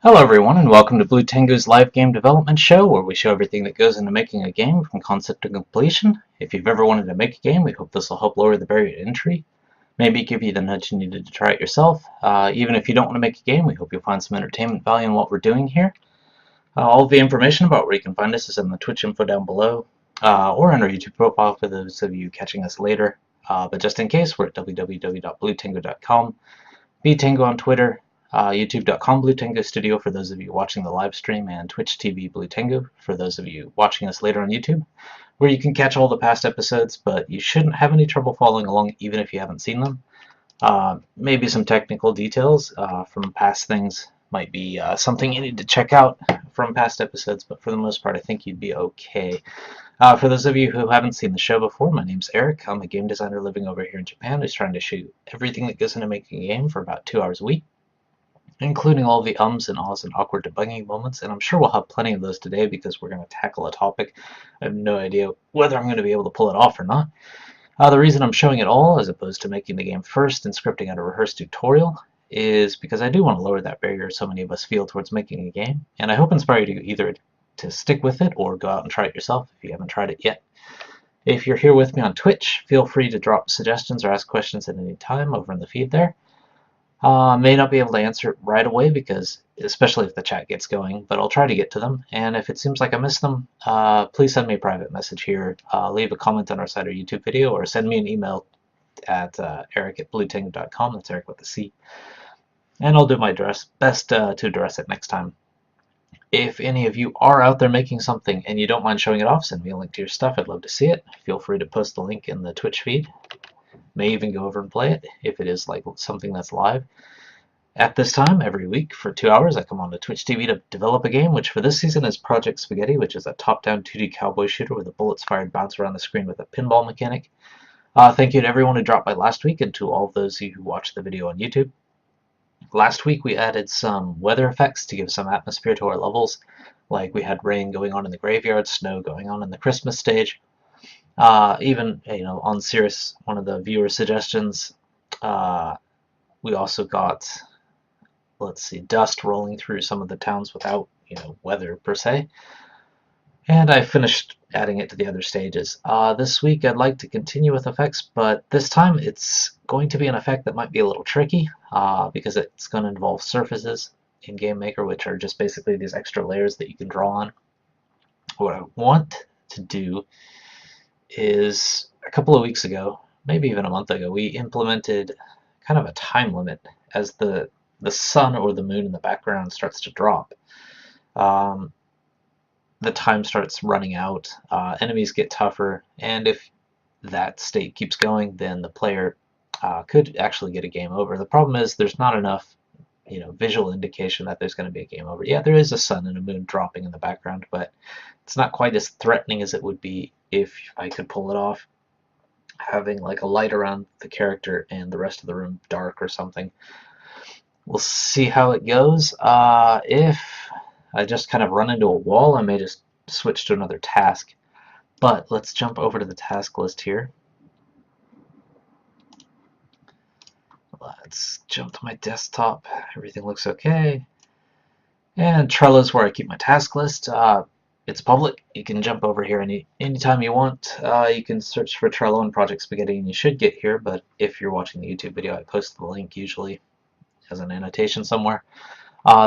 Hello everyone, and welcome to Blue Tengu's live game development show, where we show everything that goes into making a game from concept to completion. If you've ever wanted to make a game, we hope this will help lower the barrier to entry, maybe give you the nudge you needed to try it yourself. Even if you don't want to make a game, we hope you'll find some entertainment value in what we're doing here. All of the information about where you can find us is in the Twitch info down below, or on our YouTube profile for those of you catching us later. But just in case, we're at www.bluetengu.com, btengu on Twitter, youtube.com Blue Tengu Studio for those of you watching the live stream, and Twitch TV Blue Tengu for those of you watching us later on YouTube, where you can catch all the past episodes, but you shouldn't have any trouble following along even if you haven't seen them. Maybe some technical details from past things might be something you need to check out from past episodes, but for the most part I think you'd be okay. For those of you who haven't seen the show before, my name's Eric. I'm a game designer living over here in Japan who's trying to shoot everything that goes into making a game for about 2 hours a week, including all the ums and ahs and awkward debugging moments, and I'm sure we'll have plenty of those today because we're going to tackle a topic I have no idea whether I'm going to be able to pull it off or not. The reason I'm showing it all, as opposed to making the game first and scripting out a rehearsed tutorial, is because I do want to lower that barrier so many of us feel towards making a game, and I hope inspire you to either to stick with it or go out and try it yourself if you haven't tried it yet. If you're here with me on Twitch, feel free to drop suggestions or ask questions at any time over in the feed there. May not be able to answer it right away, because especially if the chat gets going, but I'll try to get to them, and if it seems like I missed them, please send me a private message here, leave a comment on our side or YouTube video, or send me an email at eric@bluetengu.com. That's Eric with a C, and I'll do my best to address it next time. If any of you are out there making something and you don't mind showing it off, send me a link to your stuff. I'd love to see it. Feel free to post the link in the Twitch feed. May even go over and play it if it is like something that's live. At this time, every week for 2 hours, I come on to Twitch TV to develop a game, which for this season is Project Spaghetti, which is a top-down 2D cowboy shooter where the bullets fired bounce around the screen with a pinball mechanic. Thank you to everyone who dropped by last week, and to all of those of you who watched the video on YouTube. Last week we added some weather effects to give some atmosphere to our levels, like we had rain going on in the graveyard, snow going on in the Christmas stage. Even on Cirrus, one of the viewer suggestions, uh, we also got, let's see, dust rolling through some of the towns without weather per se. And I finished adding it to the other stages. This week I'd like to continue with effects, but this time it's going to be an effect that might be a little tricky because it's going to involve surfaces in GameMaker, which are just basically these extra layers that you can draw on. What I want to do is, a couple of weeks ago, maybe even a month ago, we implemented kind of a time limit as the sun or the moon in the background starts to drop. The time starts running out, enemies get tougher, and if that state keeps going, then the player could actually get a game over. The problem is there's not enough visual indication that there's going to be a game over. Yeah, there is a sun and a moon dropping in the background, but it's not quite as threatening as it would be if I could pull it off, having like a light around the character and the rest of the room dark or something. We'll see how it goes. If I just kind of run into a wall, I may just switch to another task. But let's jump over to the task list here. Let's jump to my desktop. Everything looks okay. And Trello is where I keep my task list. It's public. You can jump over here anytime you want. You can search for Trello and Project Spaghetti and you should get here, but if you're watching the YouTube video, I post the link usually as an annotation somewhere.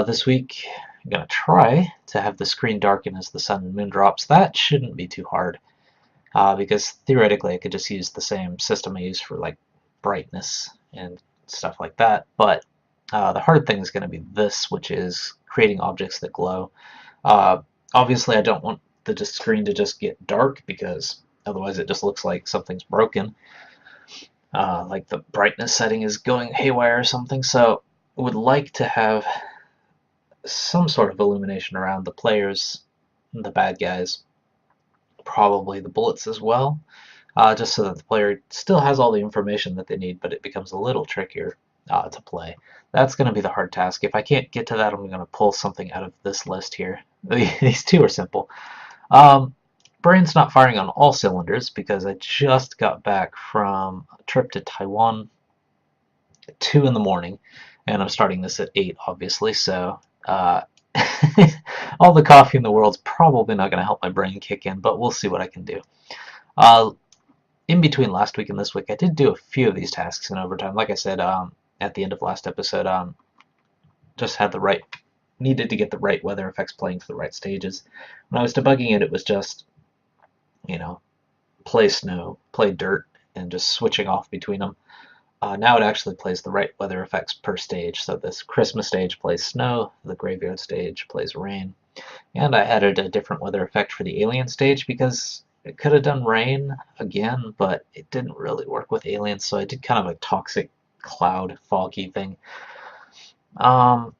This week, I'm going to try to have the screen darken as the sun and moon drops. That shouldn't be too hard, because theoretically I could just use the same system I use for like brightness and stuff like that. But the hard thing is going to be this, which is creating objects that glow. Obviously, I don't want the screen to just get dark, because otherwise it just looks like something's broken. Like the brightness setting is going haywire or something. So I would like to have some sort of illumination around the players, the bad guys, probably the bullets as well, just so that the player still has all the information that they need, but it becomes a little trickier to play. That's going to be the hard task. If I can't get to that, I'm going to pull something out of this list here. These two are simple. Brain's not firing on all cylinders because I just got back from a trip to Taiwan at 2 in the morning, and I'm starting this at 8, obviously, so all the coffee in the world's probably not going to help my brain kick in, but we'll see what I can do. In between last week and this week, I did do a few of these tasks in overtime. Like I said at the end of last episode, just had needed to get the right weather effects playing for the right stages. When I was debugging it, it was just, play snow, play dirt, and just switching off between them. Now it actually plays the right weather effects per stage. So this Christmas stage plays snow, the graveyard stage plays rain, and I added a different weather effect for the alien stage because it could have done rain again, but it didn't really work with aliens, so I did kind of a toxic cloud foggy thing. And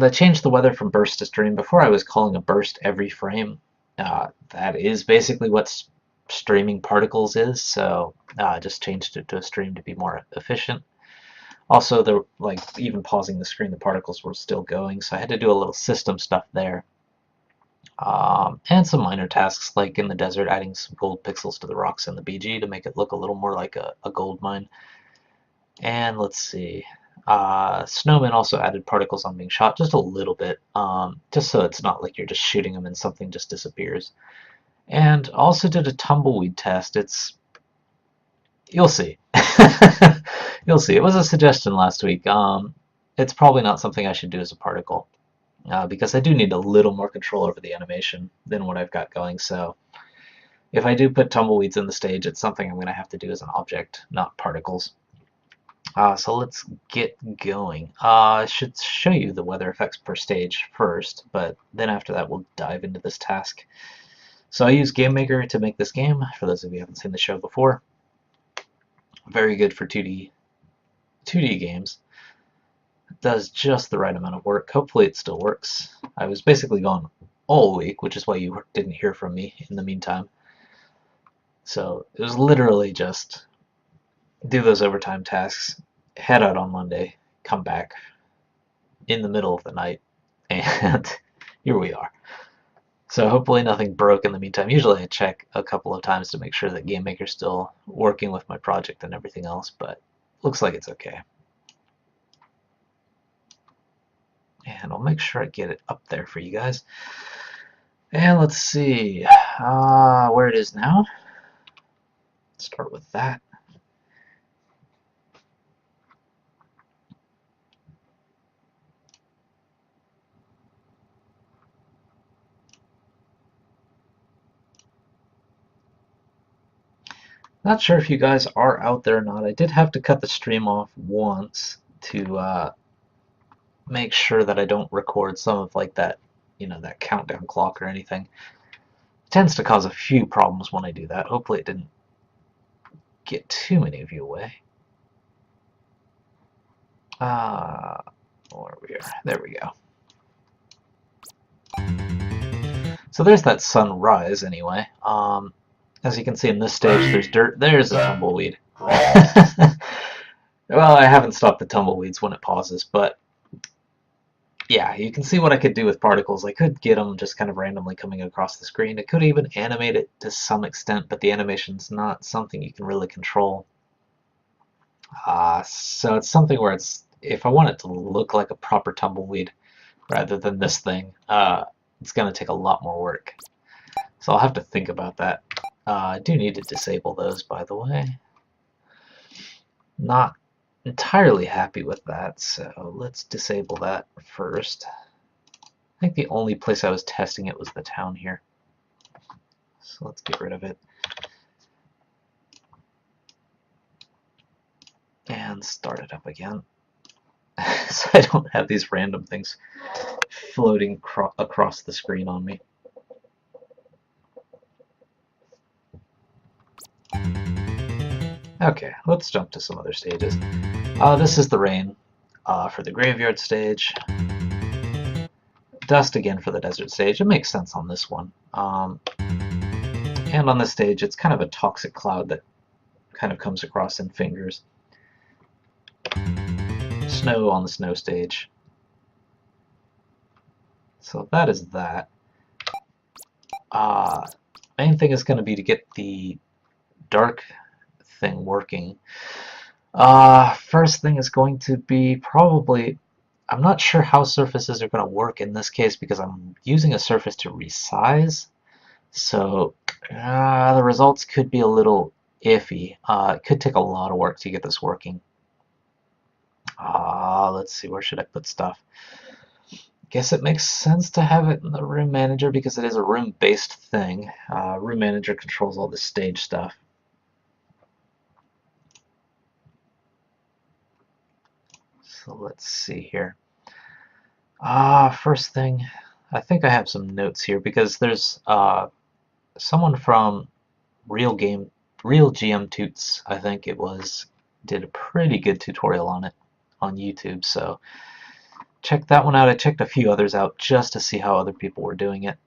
I changed the weather from burst to stream. Before I was calling a burst every frame. That is basically what's streaming particles is, so I just changed it to a stream to be more efficient. Also, even pausing the screen, the particles were still going, so I had to do a little system stuff there. And some minor tasks, like in the desert, adding some gold pixels to the rocks in the BG to make it look a little more like a gold mine. And let's see, Snowman also added particles on being shot, just a little bit, just so it's not like you're just shooting them and something just disappears. And also did a tumbleweed test. You'll see. You'll see. It was a suggestion last week. It's probably not something I should do as a particle, because I do need a little more control over the animation than what I've got going. So if I do put tumbleweeds in the stage, it's something I'm going to have to do as an object, not particles. So let's get going. I should show you the weather effects per stage first, but then after that we'll dive into this task. So I use GameMaker to make this game, for those of you who haven't seen the show before. Very good for 2D games. It does just the right amount of work. Hopefully it still works. I was basically gone all week, which is why you didn't hear from me in the meantime. So it was literally just do those overtime tasks, head out on Monday, come back in the middle of the night, and here we are. So hopefully nothing broke in the meantime. Usually I check a couple of times to make sure that GameMaker's still working with my project and everything else, but looks like it's okay. And I'll make sure I get it up there for you guys. And let's see where it is now. Start with that. Not sure if you guys are out there or not. I did have to cut the stream off once to make sure that I don't record some of like that, that countdown clock or anything. It tends to cause a few problems when I do that. Hopefully it didn't get too many of you away. Where we are. There we go. So there's that sunrise anyway. As you can see in this stage, there's dirt. There's a tumbleweed. Well, I haven't stopped the tumbleweeds when it pauses, but yeah, you can see what I could do with particles. I could get them just kind of randomly coming across the screen. I could even animate it to some extent, but the animation's not something you can really control. So it's something where if I want it to look like a proper tumbleweed rather than this thing, it's going to take a lot more work. So I'll have to think about that. I do need to disable those, by the way. Not entirely happy with that, so let's disable that first. I think the only place I was testing it was the town here. So let's get rid of it. And start it up again. So I don't have these random things floating across the screen on me. Okay, let's jump to some other stages. This is the rain for the graveyard stage. Dust again for the desert stage. It makes sense on this one. And on this stage, it's kind of a toxic cloud that kind of comes across in fingers. Snow on the snow stage. So that is that. Main thing is going to be to get the dark thing working. First thing is going to be probably, I'm not sure how surfaces are going to work in this case because I'm using a surface to resize. So the results could be a little iffy. It could take a lot of work to get this working. Let's see, where should I put stuff? Guess it makes sense to have it in the room manager because it is a room-based thing. Room manager controls all the stage stuff. So let's see here. First thing, I think I have some notes here because there's someone from Real GM Toots, I think it was, did a pretty good tutorial on it on YouTube. So check that one out. I checked a few others out just to see how other people were doing it.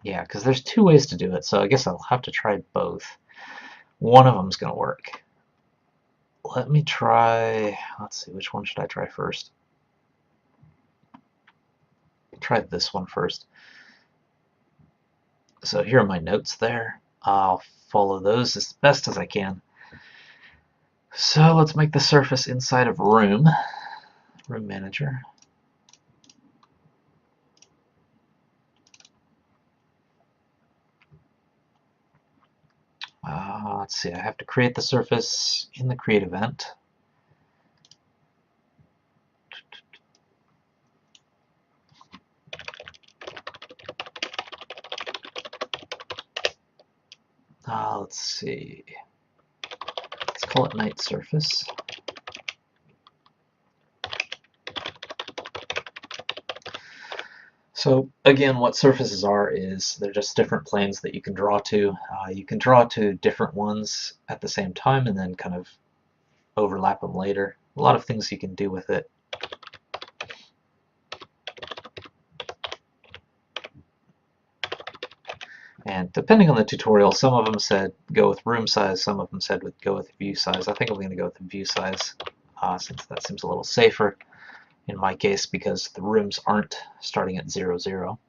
Yeah, because there's two ways to do it, so I guess I'll have to try both. One of them's going to work. Let me try, let's see, which one should I try first? Try this one first. So here are my notes there. I'll follow those as best as I can. So let's make the surface inside of room manager. Let's see, I have to create the surface in the create event. Let's see, let's call it night surface. So again, what surfaces are is they're just different planes that you can draw to. You can draw to different ones at the same time and then kind of overlap them later. A lot of things you can do with it. And Depending on the tutorial, some of them said go with room size, some of them said go with view size. I think I'm going to go with the view size since that seems a little safer in my case because the rooms aren't starting at 0, 0.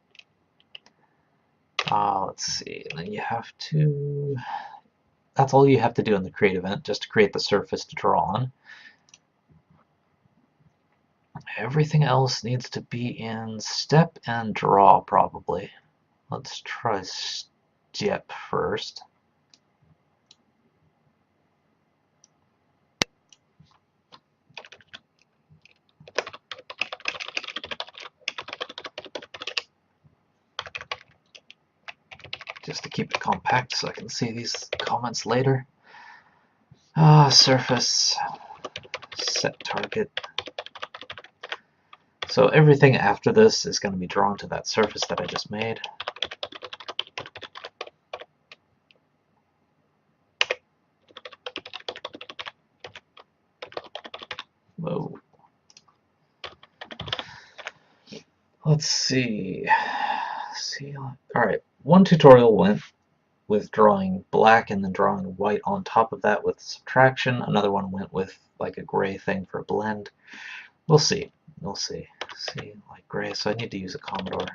Let's see, and then you have to... That's all you have to do in the create event, just to create the surface to draw on. Everything else needs to be in step and draw, probably. Let's try step first. Just to keep it compact so I can see these comments later. Surface, set target. So everything after this is going to be drawn to that surface that I just made. Whoa. Let's see. Alright, one tutorial went with drawing black and then drawing white on top of that with subtraction. Another one went with like a gray thing for a blend. We'll see. We'll see. See, like gray. So I need to use a Commodore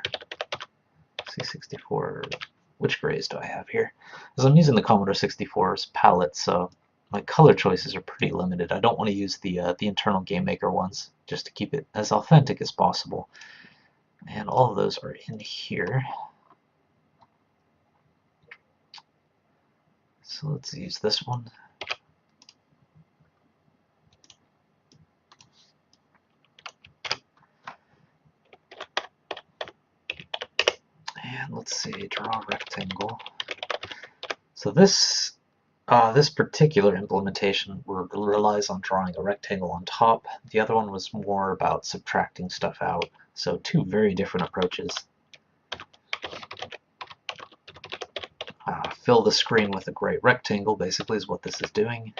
C64. Which grays do I have here? Because I'm using the Commodore 64's palette, so my color choices are pretty limited. I don't want to use the internal GameMaker ones, just to keep it as authentic as possible. And all of those are in here. So let's use this one. And let's see, draw a rectangle. So this particular implementation relies on drawing a rectangle on top. The other one was more about subtracting stuff out. So two very different approaches. Fill the screen with a gray rectangle, basically, is what this is doing.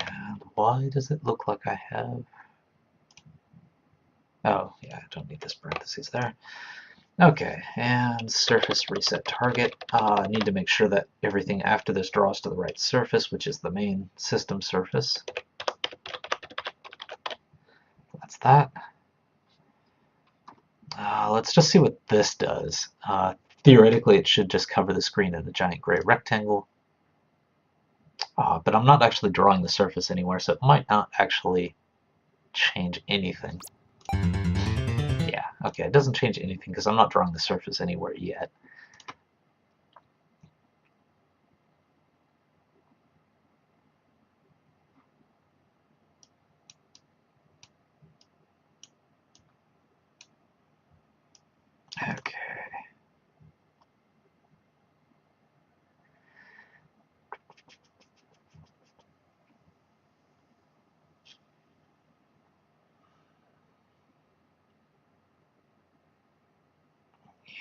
And why does it look like I have... Oh, yeah, I don't need this parentheses there. Okay, and surface reset target. I need to make sure that everything after this draws to the right surface, which is the main system surface. That's that. Let's just see what this does. Theoretically, it should just cover the screen in a giant gray rectangle. But I'm not actually drawing the surface anywhere, so it might not actually change anything. Yeah, okay, it doesn't change anything because I'm not drawing the surface anywhere yet. Okay.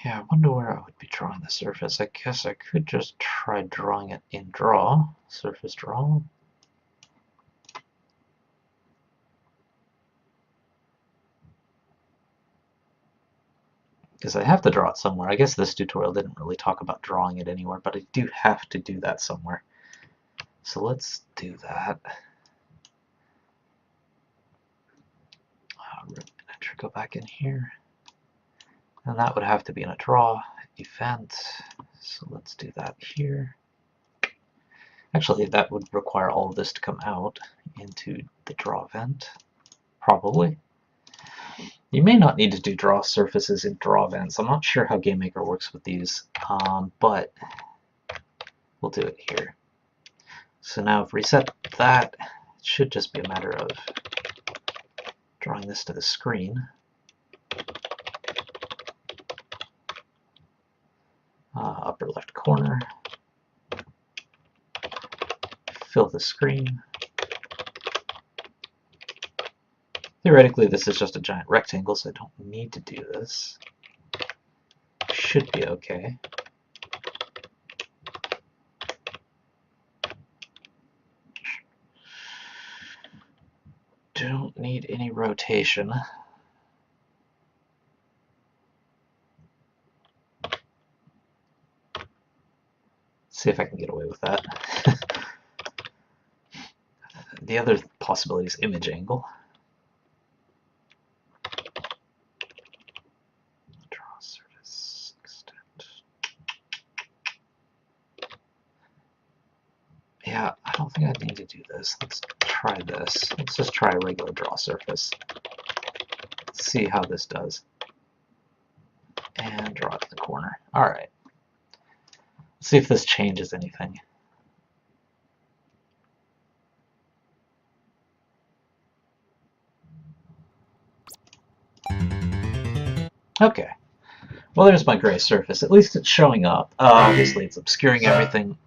Yeah, I wonder where I would be drawing the surface. I guess I could just try drawing it in draw, surface draw. Because I have to draw it somewhere. I guess this tutorial didn't really talk about drawing it anywhere, but I do have to do that somewhere. So let's do that. Go back in here. And that would have to be in a draw event. So let's do that here. Actually, that would require all of this to come out into the draw event, probably. You may not need to do draw surfaces in draw events. I'm not sure how GameMaker works with these, but we'll do it here. So now if we reset that, it should just be a matter of drawing this to the screen. Upper left corner. Fill the screen. Theoretically, this is just a giant rectangle, so I don't need to do this. Should be okay. Don't need any rotation. See if I can get away with that. The other possibility is image angle. Draw surface extent. Yeah, I don't think I need to do this. Let's try this. Let's just try a regular draw surface. Let's see how this does. And draw it to the corner. Alright. Let's see if this changes anything. Okay. Well, there's my gray surface. At least it's showing up. Obviously, it's obscuring everything.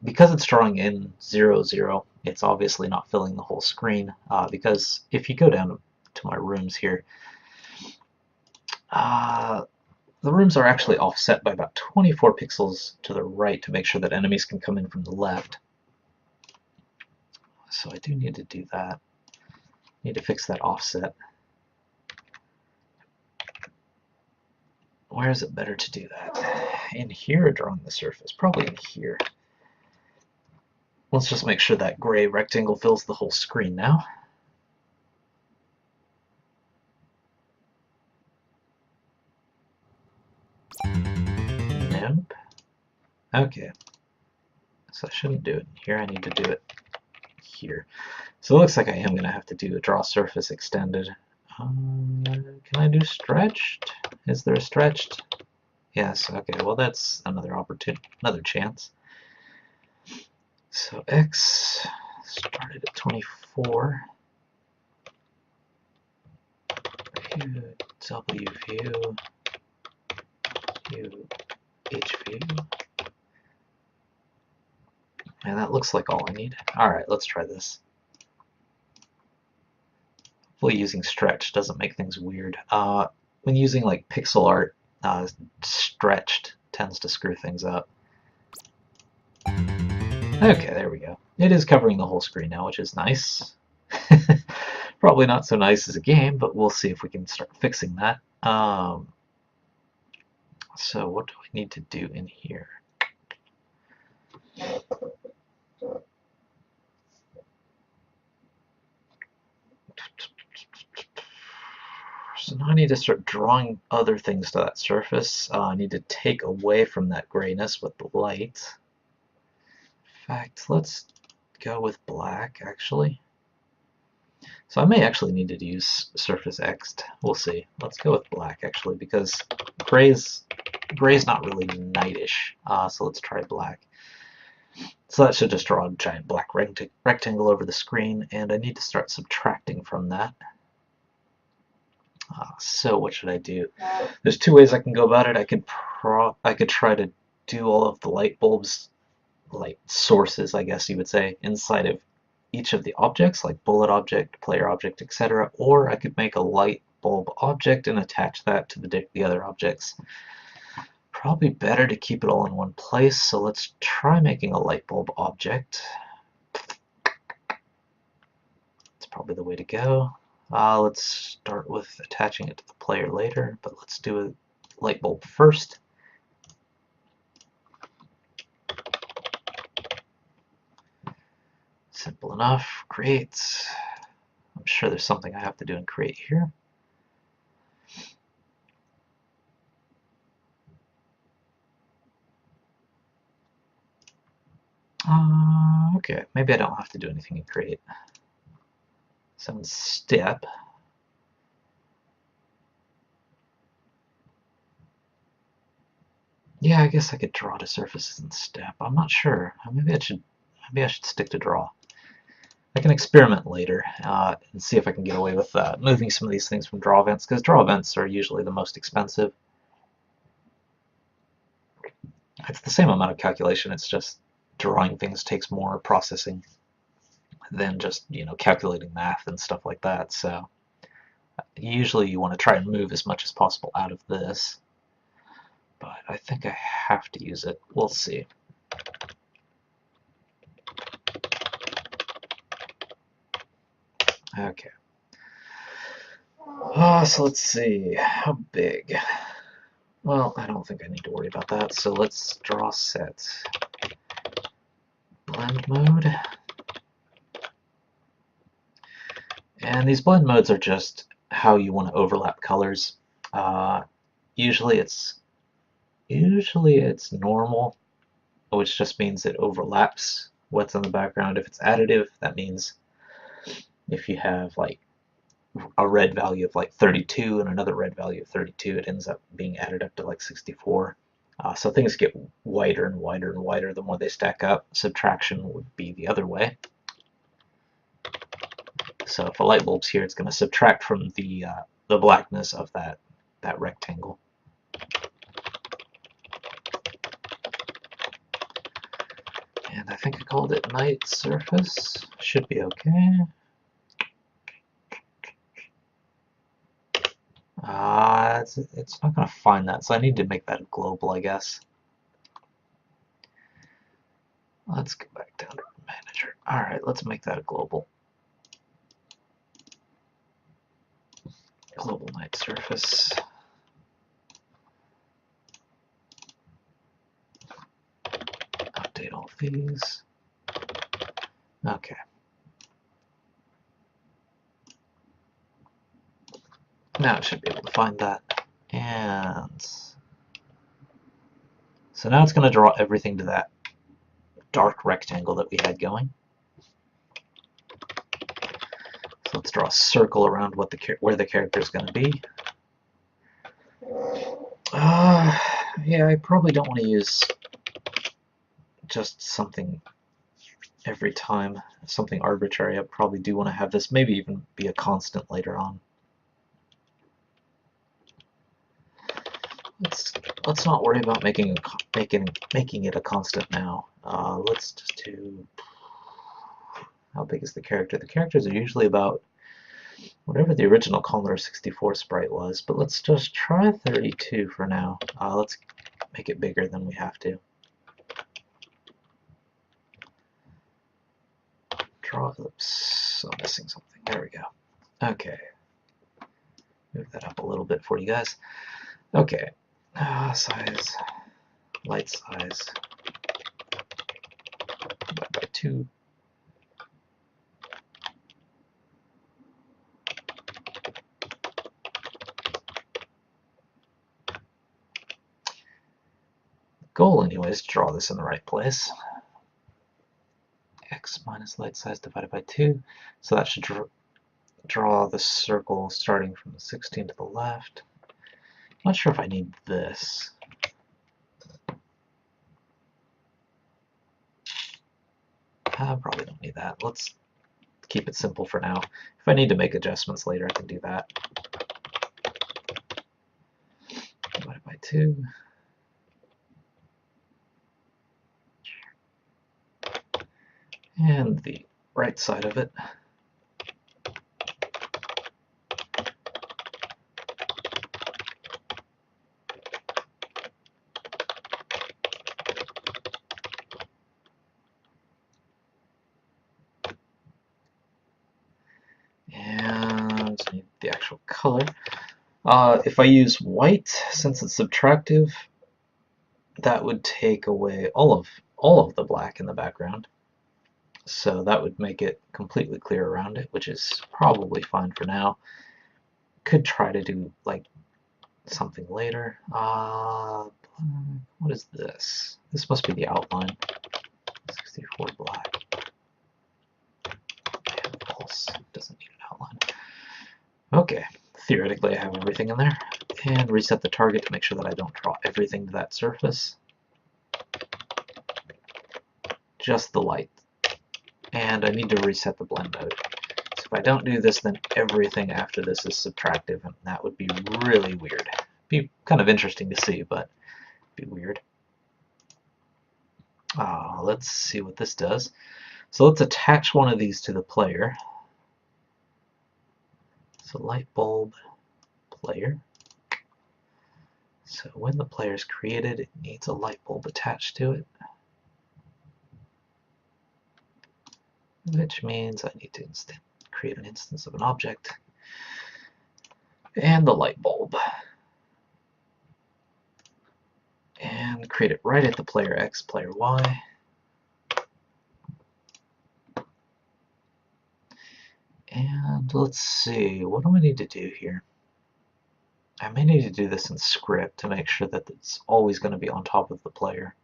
Because it's drawing in 0, 0, it's obviously not filling the whole screen. Because if you go down to my rooms here, the rooms are actually offset by about 24 pixels to the right to make sure that enemies can come in from the left. So I do need to do that. Need to fix that offset. Where is it better to do that? In here or drawing the surface? Probably in here. Let's just make sure that gray rectangle fills the whole screen now. Nope. Okay. So I shouldn't do it in here. I need to do it here. So it looks like I am going to have to do a draw surface extended. Can I do stretched? Is there a stretched? Yes, okay, well that's another opportunity, another chance. So X started at 24. View, W view, U, H view. And that looks like all I need. Alright, let's try this. Hopefully using stretch doesn't make things weird. When using like pixel art, stretched tends to screw things up. Okay, there we go. It is covering the whole screen now, which is nice. Probably not so nice as a game, but we'll see if we can start fixing that. So what do I need to do in here? So now I need to start drawing other things to that surface. I need to take away from that grayness with the light. In fact, let's go with black, actually. So I may actually need to use surface X. We'll see. Let's go with black, actually, because gray's not really nightish. So let's try black. So that should just draw a giant black rectangle over the screen, and I need to start subtracting from that. So what should I do? There's two ways I can go about it. I could try to do all of the light bulbs, light sources, I guess you would say, inside of each of the objects, like bullet object, player object, etc. Or I could make a light bulb object and attach that to the other objects. Probably better to keep it all in one place, so let's try making a light bulb object. That's probably the way to go. Let's start with attaching it to the player later, but let's do a light bulb first. Simple enough. Create. I'm sure there's something I have to do in create here. Okay, maybe I don't have to do anything in create. So in step, yeah, I guess I could draw the surfaces in step. I'm not sure. Maybe I should stick to draw. I can experiment later and see if I can get away with moving some of these things from draw events, because draw events are usually the most expensive. It's the same amount of calculation, it's just drawing things takes more processing than just, calculating math and stuff like that. So usually you want to try and move as much as possible out of this, but I think I have to use it. We'll see. Okay. So let's see, how big? Well, I don't think I need to worry about that, so let's draw set. Blend mode. And these blend modes are just how you want to overlap colors. Usually it's normal, which just means it overlaps what's in the background. If it's additive, that means if you have like a red value of like 32 and another red value of 32, it ends up being added up to like 64. So things get whiter and whiter and whiter the more they stack up. Subtraction would be the other way. So if a light bulb's here, it's going to subtract from the blackness of that rectangle. And I think I called it night surface. Should be okay. It's not going to find that, so I need to make that global, I guess. Let's go back down to manager. Alright, let's make that a global. Global night surface. Update all these. Okay. Now it should be able to find that. And so now it's going to draw everything to that dark rectangle that we had going. So let's draw a circle around where the character is going to be. Yeah, I probably don't want to use just something every time, something arbitrary. I probably do want to have this maybe even be a constant later on. Let's not worry about making it a constant now. Let's just do, how big is the character? The characters are usually about whatever the original Commodore 64 sprite was, but let's just try 32 for now. Let's make it bigger than we have to. Oops, I'm missing something. There we go. Okay. Move that up a little bit for you guys. Okay. Size, light size, divided by 2. Goal, anyways, to draw this in the right place. X minus light size divided by 2. So that should draw the circle starting from the 16 to the left. I'm not sure if I need this. I probably don't need that. Let's keep it simple for now. If I need to make adjustments later, I can do that. Divided by 2. And the right side of it. And need the actual color. If I use white, since it's subtractive, that would take away all of the black in the background. So that would make it completely clear around it, which is probably fine for now. Could try to do like something later. What is this? This must be the outline. 64 black. And false. Doesn't need an outline. Okay. Theoretically, I have everything in there. And reset the target to make sure that I don't draw everything to that surface. Just the light. And I need to reset the blend mode. So if I don't do this, then everything after this is subtractive, and that would be really weird. Be kind of interesting to see, but be weird. Let's see what this does. So let's attach one of these to the player. So light bulb player. So when the player is created, it needs a light bulb attached to it. Which means I need to create an instance of an object. And the light bulb. And create it right at the player X, player Y. And let's see, what do I need to do here? I may need to do this in script to make sure that it's always going to be on top of the player.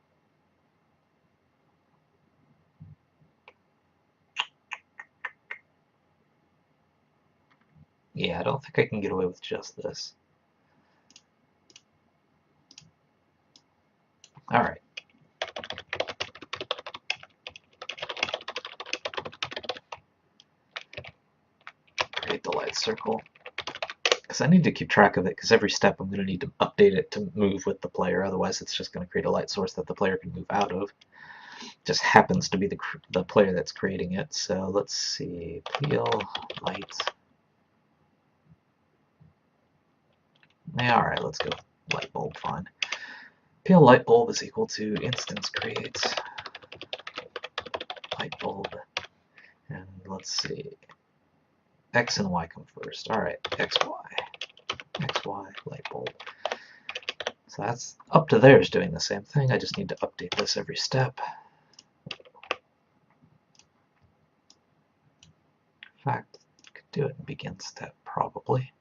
Yeah, I don't think I can get away with just this. Alright. Create the light circle. Because I need to keep track of it, because every step I'm going to need to update it to move with the player, otherwise it's just going to create a light source that the player can move out of. Just happens to be the player that's creating it. So let's see, pl light. Yeah, alright, let's go light bulb, fine. Pl light bulb is equal to instance create light bulb. And let's see, X and Y come first. Alright, XY, light bulb. So that's up to there is doing the same thing. I just need to update this every step. In fact, I could do it in begin step, probably.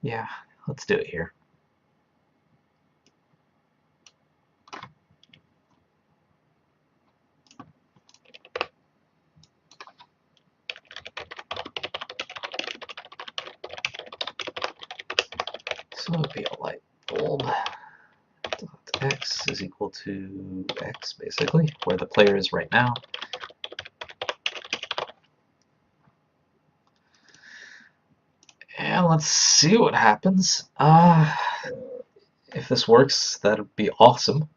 Yeah, let's do it here. So it would be a light bulb. X is equal to X, basically, where the player is right now. And let's see what happens. If this works, that would be awesome.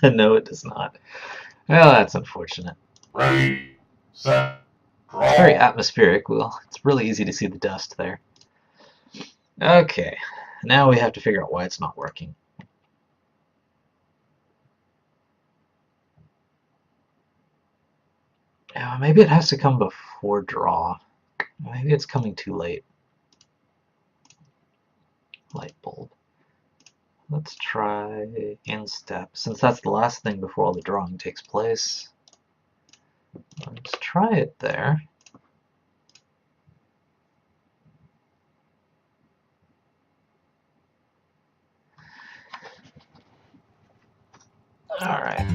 No, it does not. Well, that's unfortunate. Ready, set, draw. It's very atmospheric. Well, it's really easy to see the dust there. Okay, now we have to figure out why it's not working. Maybe it has to come before draw. Maybe it's coming too late. Light bulb. Let's try in step, since that's the last thing before all the drawing takes place. Let's try it there. Alright.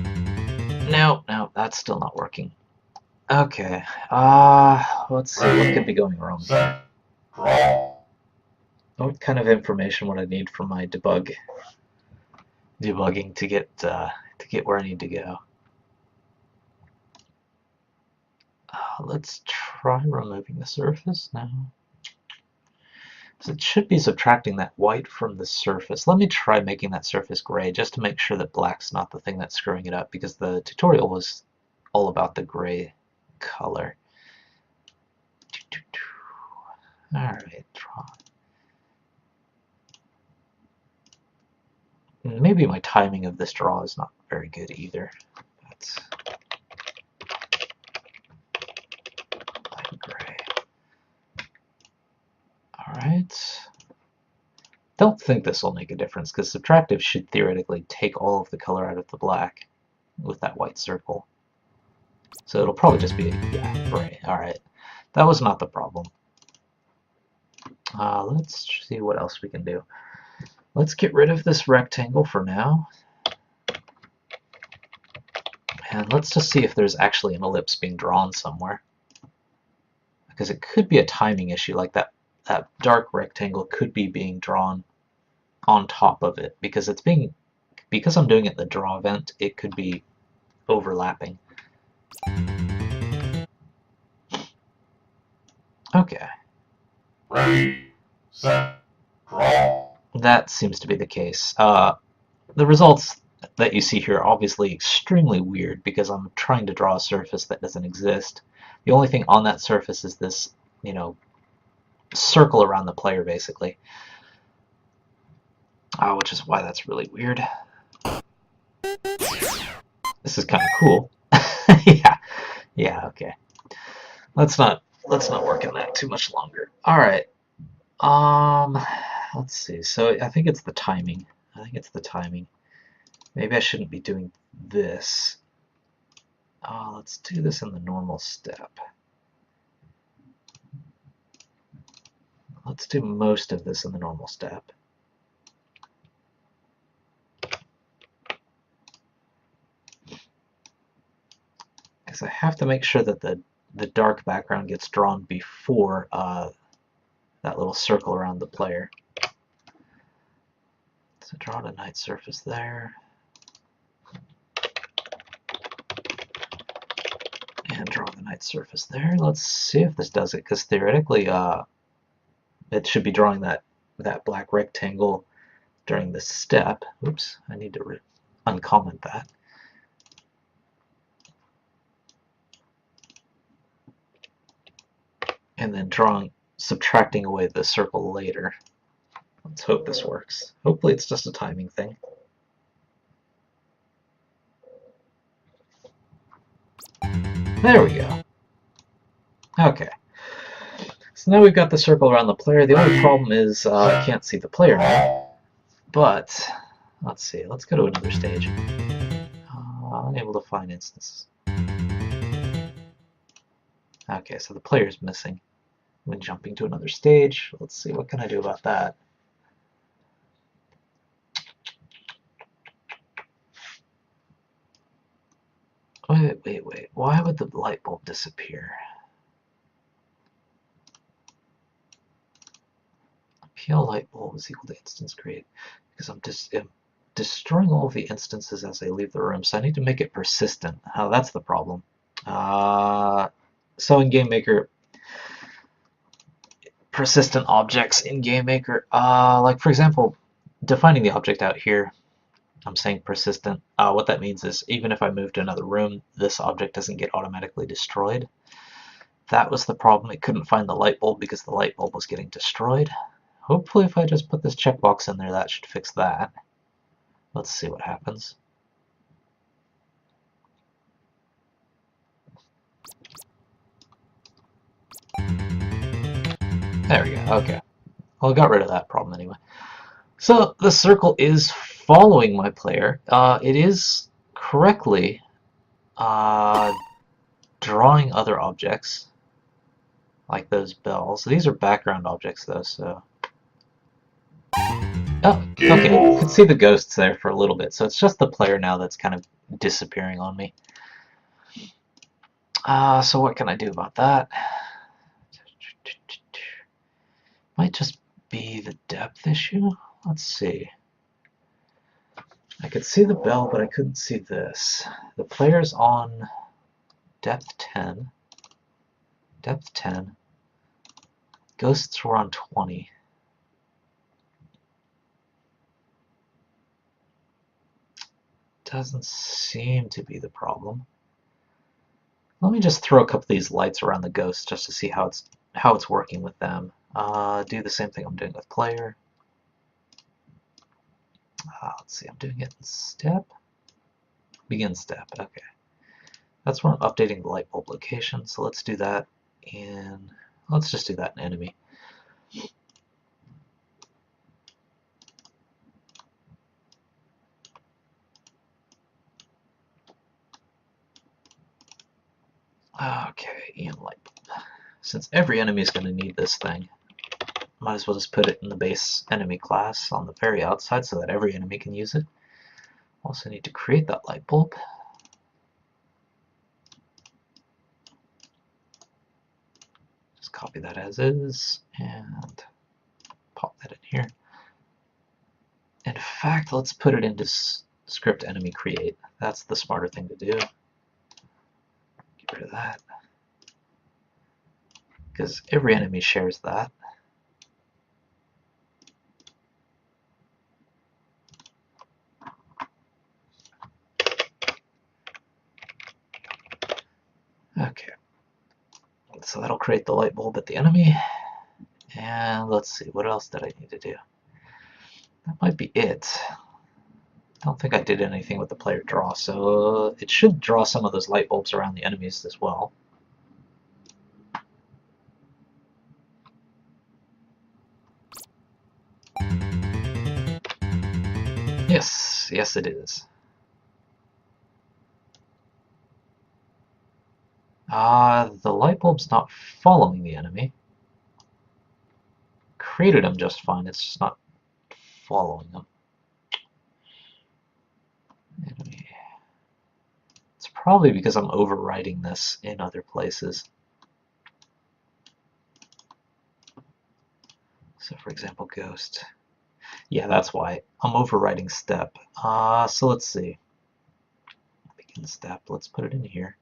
No, that's still not working. Okay, let's see, what could be going wrong? Set, draw. What kind of information would I need from my debugging to get where I need to go? Let's try removing the surface now. So it should be subtracting that white from the surface. Let me try making that surface gray just to make sure that black's not the thing that's screwing it up, because the tutorial was all about the gray color. Alright, draw. Maybe my timing of this draw is not very good either. That's light gray. Alright. Don't think this will make a difference, because subtractive should theoretically take all of the color out of the black with that white circle. So it'll probably just be, yeah, gray. Alright. That was not the problem. Let's see what else we can do. Let's get rid of this rectangle for now. And let's just see if there's actually an ellipse being drawn somewhere. Because it could be a timing issue, like that dark rectangle could be being drawn on top of it, because I'm doing it in the draw event, it could be overlapping. Okay. Ready, set, draw. That seems to be the case. The results that you see here are obviously extremely weird, because I'm trying to draw a surface that doesn't exist. The only thing on that surface is this, circle around the player, basically. which is why that's really weird. This is kind of cool. Yeah, yeah, okay. Let's not work on that too much longer. All right. Let's see. So I think it's the timing. Maybe I shouldn't be doing this. Let's do this in the normal step. Let's do most of this in the normal step. Because I have to make sure that the dark background gets drawn before that little circle around the player. So draw a night surface there. And draw the night surface there. Let's see if this does it, because theoretically it should be drawing that black rectangle during the step. Oops, I need to uncomment that. And then subtracting away the circle later. Let's hope this works. Hopefully it's just a timing thing. There we go. Okay. So now we've got the circle around the player. The only problem is I can't see the player now. But, let's see. Let's go to another stage. Unable to find instances. Okay, so the player's missing when jumping to another stage. Let's see, what can I do about that? Wait. Why would the light bulb disappear? PL light bulb is equal to instance create. Because I'm destroying all of the instances as I leave the room, so I need to make it persistent. Oh, that's the problem. So in GameMaker, persistent objects in GameMaker, like for example, defining the object out here, I'm saying persistent. What that means is even if I move to another room, this object doesn't get automatically destroyed. That was the problem. It couldn't find the light bulb because the light bulb was getting destroyed. Hopefully if I just put this checkbox in there, that should fix that. Let's see what happens. There we go, okay. Well, I got rid of that problem anyway. So the circle is following my player. It is correctly drawing other objects, like those bells. These are background objects though, so... Oh, okay, you can see the ghosts there for a little bit, so it's just the player now that's kind of disappearing on me. So what can I do about that? Might just be the depth issue. Let's see. I could see the bell, but I couldn't see this. The player's on depth 10. Depth 10. Ghosts were on 20. Doesn't seem to be the problem. Let me just throw a couple of these lights around the ghosts just to see how it's working with them. Do the same thing I'm doing with player. Let's see, I'm doing it in step. Begin step, okay. That's where I'm updating the light bulb location, so let's do that in, let's just do that in enemy. Okay, in light bulb. Since every enemy is going to need this thing, might as well just put it in the base enemy class on the very outside so that every enemy can use it. Also need to create that light bulb. Just copy that as is and pop that in here. In fact, let's put it into script enemy create. That's the smarter thing to do. Get rid of that. Because every enemy shares that. Okay, so that'll create the light bulb at the enemy. And let's see, what else did I need to do? That might be it. Don't think I did anything with the player draw, so it should draw some of those light bulbs around the enemies as well. Yes it is. The light bulb's not following the enemy. Created them just fine, it's just not following them. Enemy. It's probably because I'm overriding this in other places. So for example, Ghost. Yeah, that's why. I'm overriding step. So let's see. Begin step, let's put it in here.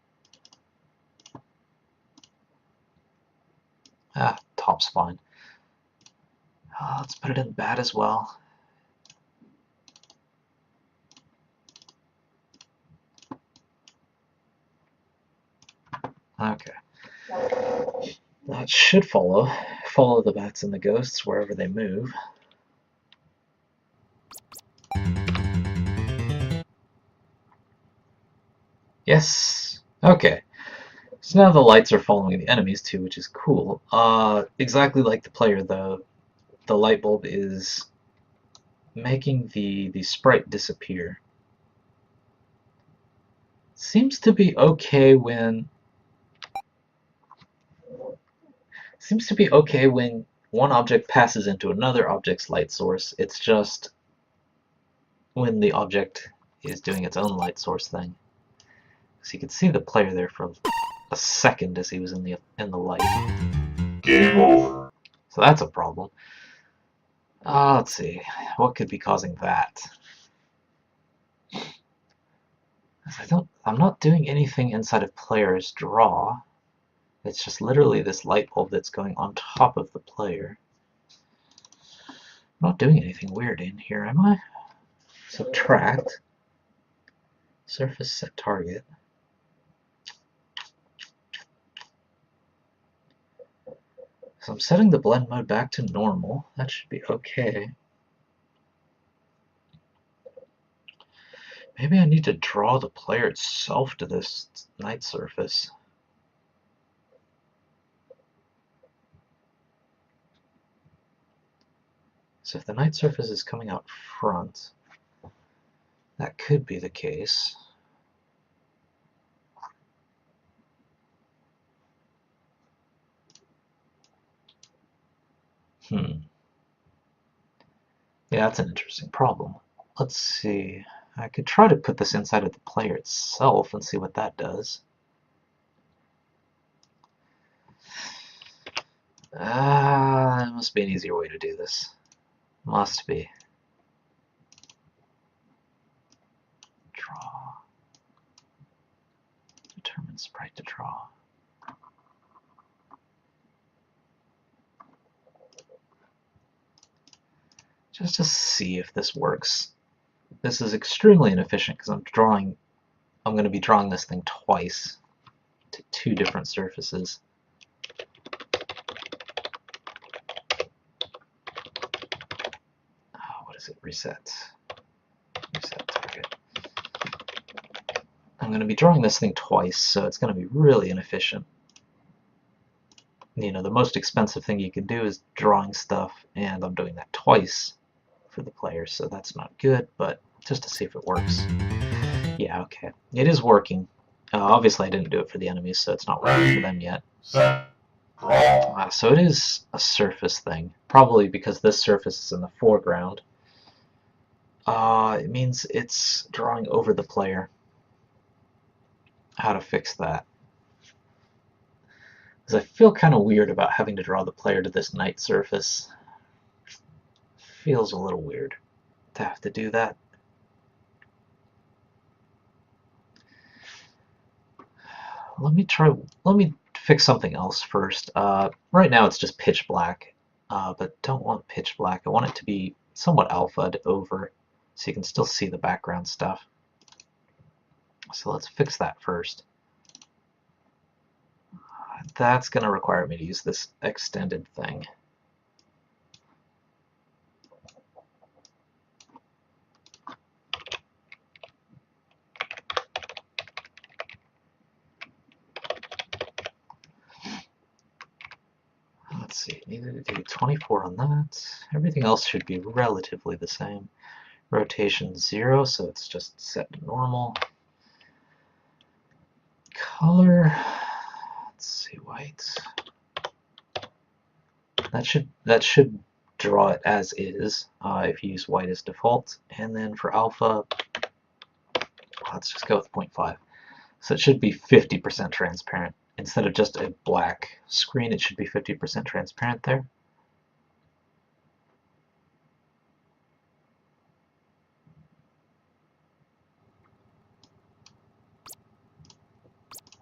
Top's fine. Let's put it in bad as well. Okay. That should follow the bats and the ghosts wherever they move. Yes. Okay. So now the lights are following the enemies too, which is cool. Exactly like the player though, the light bulb is making the sprite disappear. Seems to be okay when one object passes into another object's light source. It's just when the object is doing its own light source thing. So you can see the player there for a second as he was in the light. Game over. So that's a problem. Let's see, what could be causing that? I'm not doing anything inside of player's draw. It's just literally this light bulb that's going on top of the player. I'm not doing anything weird in here, am I? Subtract. Surface set target. So I'm setting the blend mode back to normal. That should be okay. Maybe I need to draw the player itself to this night surface. So if the night surface is coming out front, that could be the case. Yeah, that's an interesting problem. Let's see. I could try to put this inside of the player itself and see what that does. There must be an easier way to do this. Must be. Draw. Determine sprite to draw. Just to see if this works. This is extremely inefficient because I'm going to be drawing this thing twice to two different surfaces. What is it? Reset. Reset target. I'm going to be drawing this thing twice, so it's going to be really inefficient. You know, the most expensive thing you can do is drawing stuff, and I'm doing that twice for the player, so that's not good, but just to see if it works. Yeah, okay. It is working. Obviously I didn't do it for the enemies, so it's not working for them yet. Set. Draw. So it is a surface thing, probably because this surface is in the foreground. It means it's drawing over the player. How to fix that? Because I feel kind of weird about having to draw the player to this night surface. Feels a little weird to have to do that. Let me fix something else first. Right now it's just pitch black, but don't want pitch black. I want it to be somewhat alpha'd over so you can still see the background stuff. So let's fix that first. That's going to require me to use this extended thing. let's see, needed to do 24 on that. Everything else should be relatively the same. Rotation 0, so it's just set to normal. Color, let's see, white. That should draw it as is if you use white as default. And then for alpha, let's just go with 0.5. So it should be 50% transparent. Instead of just a black screen, it should be 50% transparent there.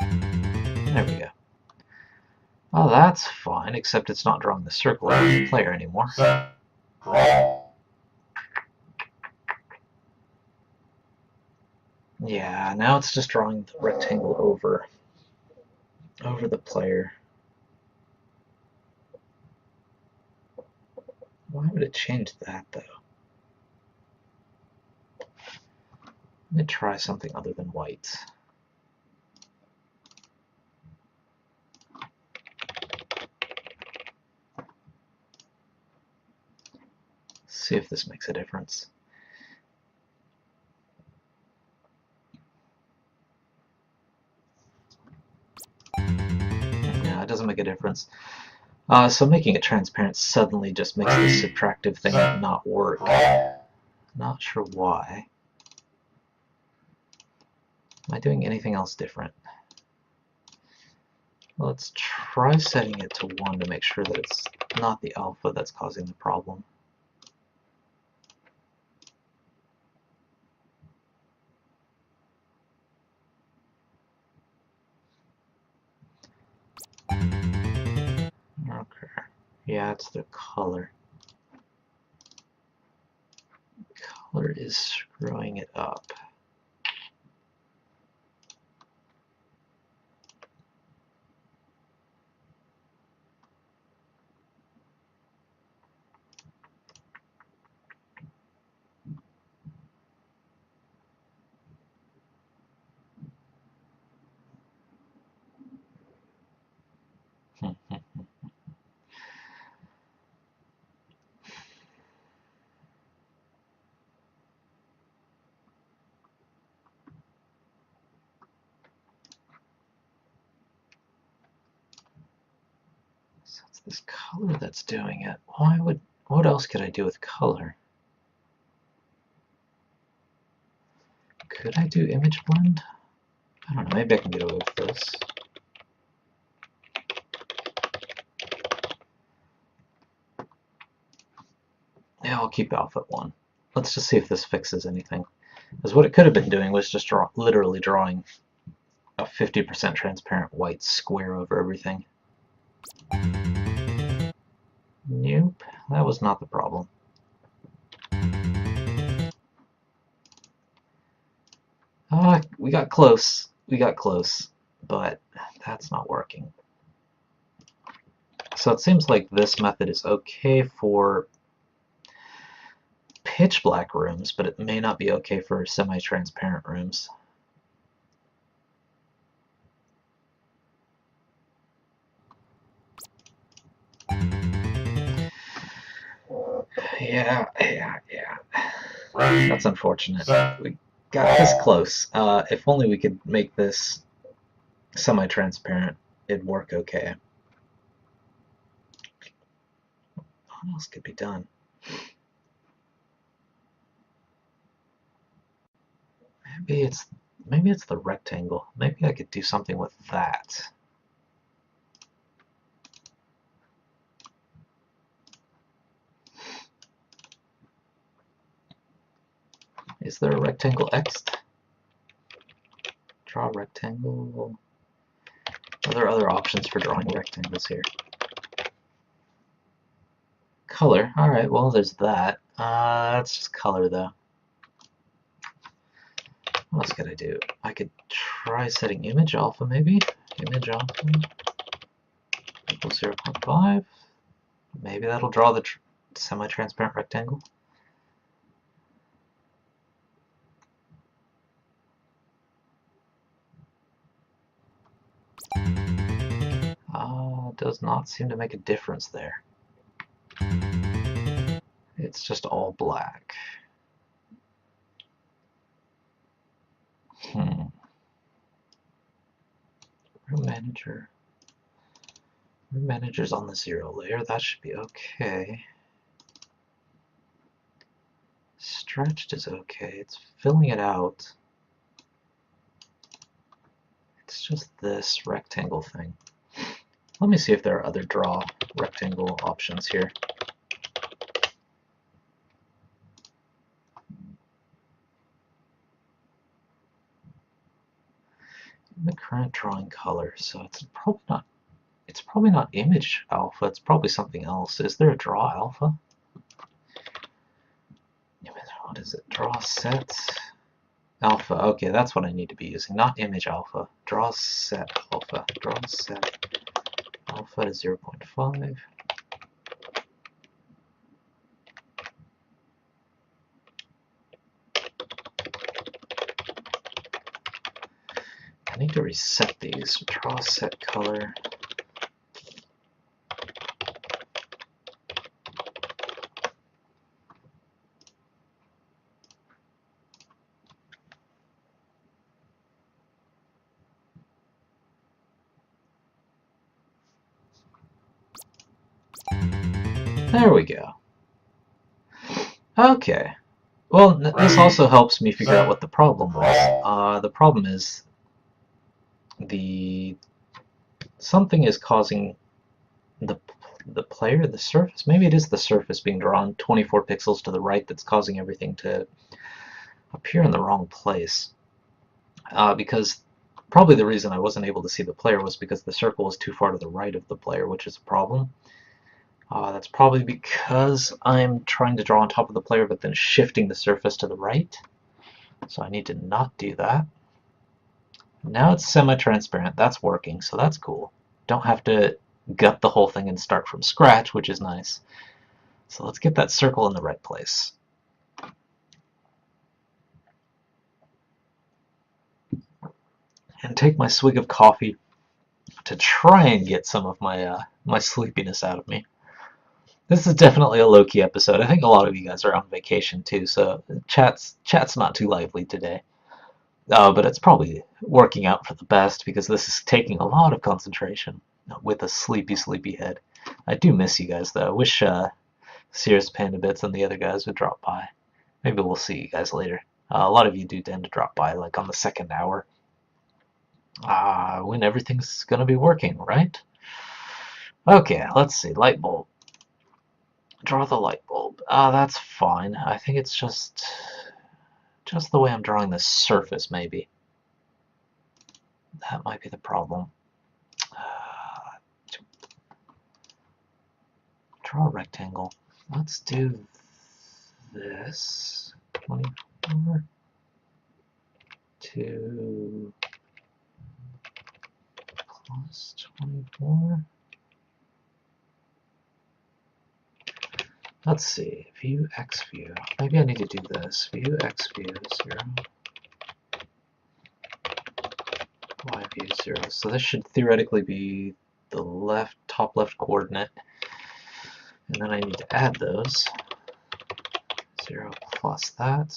There we go. Oh, that's fine, except it's not drawing the circle as the player anymore. Yeah, now it's just drawing the rectangle over the player. Why would it change that, though? Let me try something other than white. See if this makes a difference. No, it doesn't make a difference. So making it transparent suddenly just makes this subtractive thing not work. Not sure why. Am I doing anything else different? Let's try setting it to 1 to make sure that it's not the alpha that's causing the problem. Okay. Yeah, it's the color. Color is screwing it up. So it's this color that's doing it. What else could I do with color? Could I do image blend? I don't know, maybe I can get away with this. Yeah, I'll keep alpha at 1. Let's just see if this fixes anything. Because what it could have been doing was just literally drawing a 50% transparent white square over everything. Nope, that was not the problem. We got close. We got close, but that's not working. So it seems like this method is okay for pitch black rooms, but it may not be okay for semi-transparent rooms. Yeah. That's unfortunate. We got this close. If only we could make this semi-transparent, it'd work okay. What else could be done? Maybe it's the rectangle. Maybe I could do something with that. Is there a rectangle X'd? Draw rectangle. Are there other options for drawing rectangles here? Color. Alright, well there's that. That's just color though. What else could I do? I could try setting image alpha maybe. Image alpha equals 0.5. Maybe that'll draw the semi-transparent rectangle. does not seem to make a difference there. It's just all black. Room manager. Room manager's on the 0 layer. That should be okay. Stretched is okay. It's filling it out. It's just this rectangle thing. Let me see if there are other draw rectangle options here. The current drawing color, so it's probably not image alpha, it's probably something else. Is there a draw alpha? What is it? Draw set alpha. Okay, that's what I need to be using, not image alpha. Draw set alpha. Draw set alpha is 0.5. I need to reset these. Draw set color. There we go. Okay. Well, this also helps me figure out what the problem was. The problem is something is causing the player, the surface. Maybe it is the surface being drawn 24 pixels to the right that's causing everything to appear in the wrong place. Because probably the reason I wasn't able to see the player was because the circle was too far to the right of the player, which is a problem. That's probably because I'm trying to draw on top of the player but then shifting the surface to the right. So I need to not do that. Now it's semi-transparent. That's working, so that's cool. Don't have to gut the whole thing and start from scratch, which is nice. So let's get that circle in the right place. And take my swig of coffee to try and get some of my my sleepiness out of me. This is definitely a low-key episode. I think a lot of you guys are on vacation too, so chat's not too lively today. But it's probably working out for the best because this is taking a lot of concentration with a sleepy head. I do miss you guys though. I wish Sears Panda Bits and the other guys would drop by. Maybe we'll see you guys later. A lot of you do tend to drop by like on the second hour. When everything's gonna be working, right? Okay, let's see. Light bulb. Draw the light bulb. That's fine. I think it's just the way I'm drawing the surface, maybe. That might be the problem. Draw a rectangle. Let's do this. 24 to plus 24. Let's see, view X view. Maybe I need to do this. View X view 0. Y view 0. So this should theoretically be the top left coordinate. And then I need to add those. 0 plus that.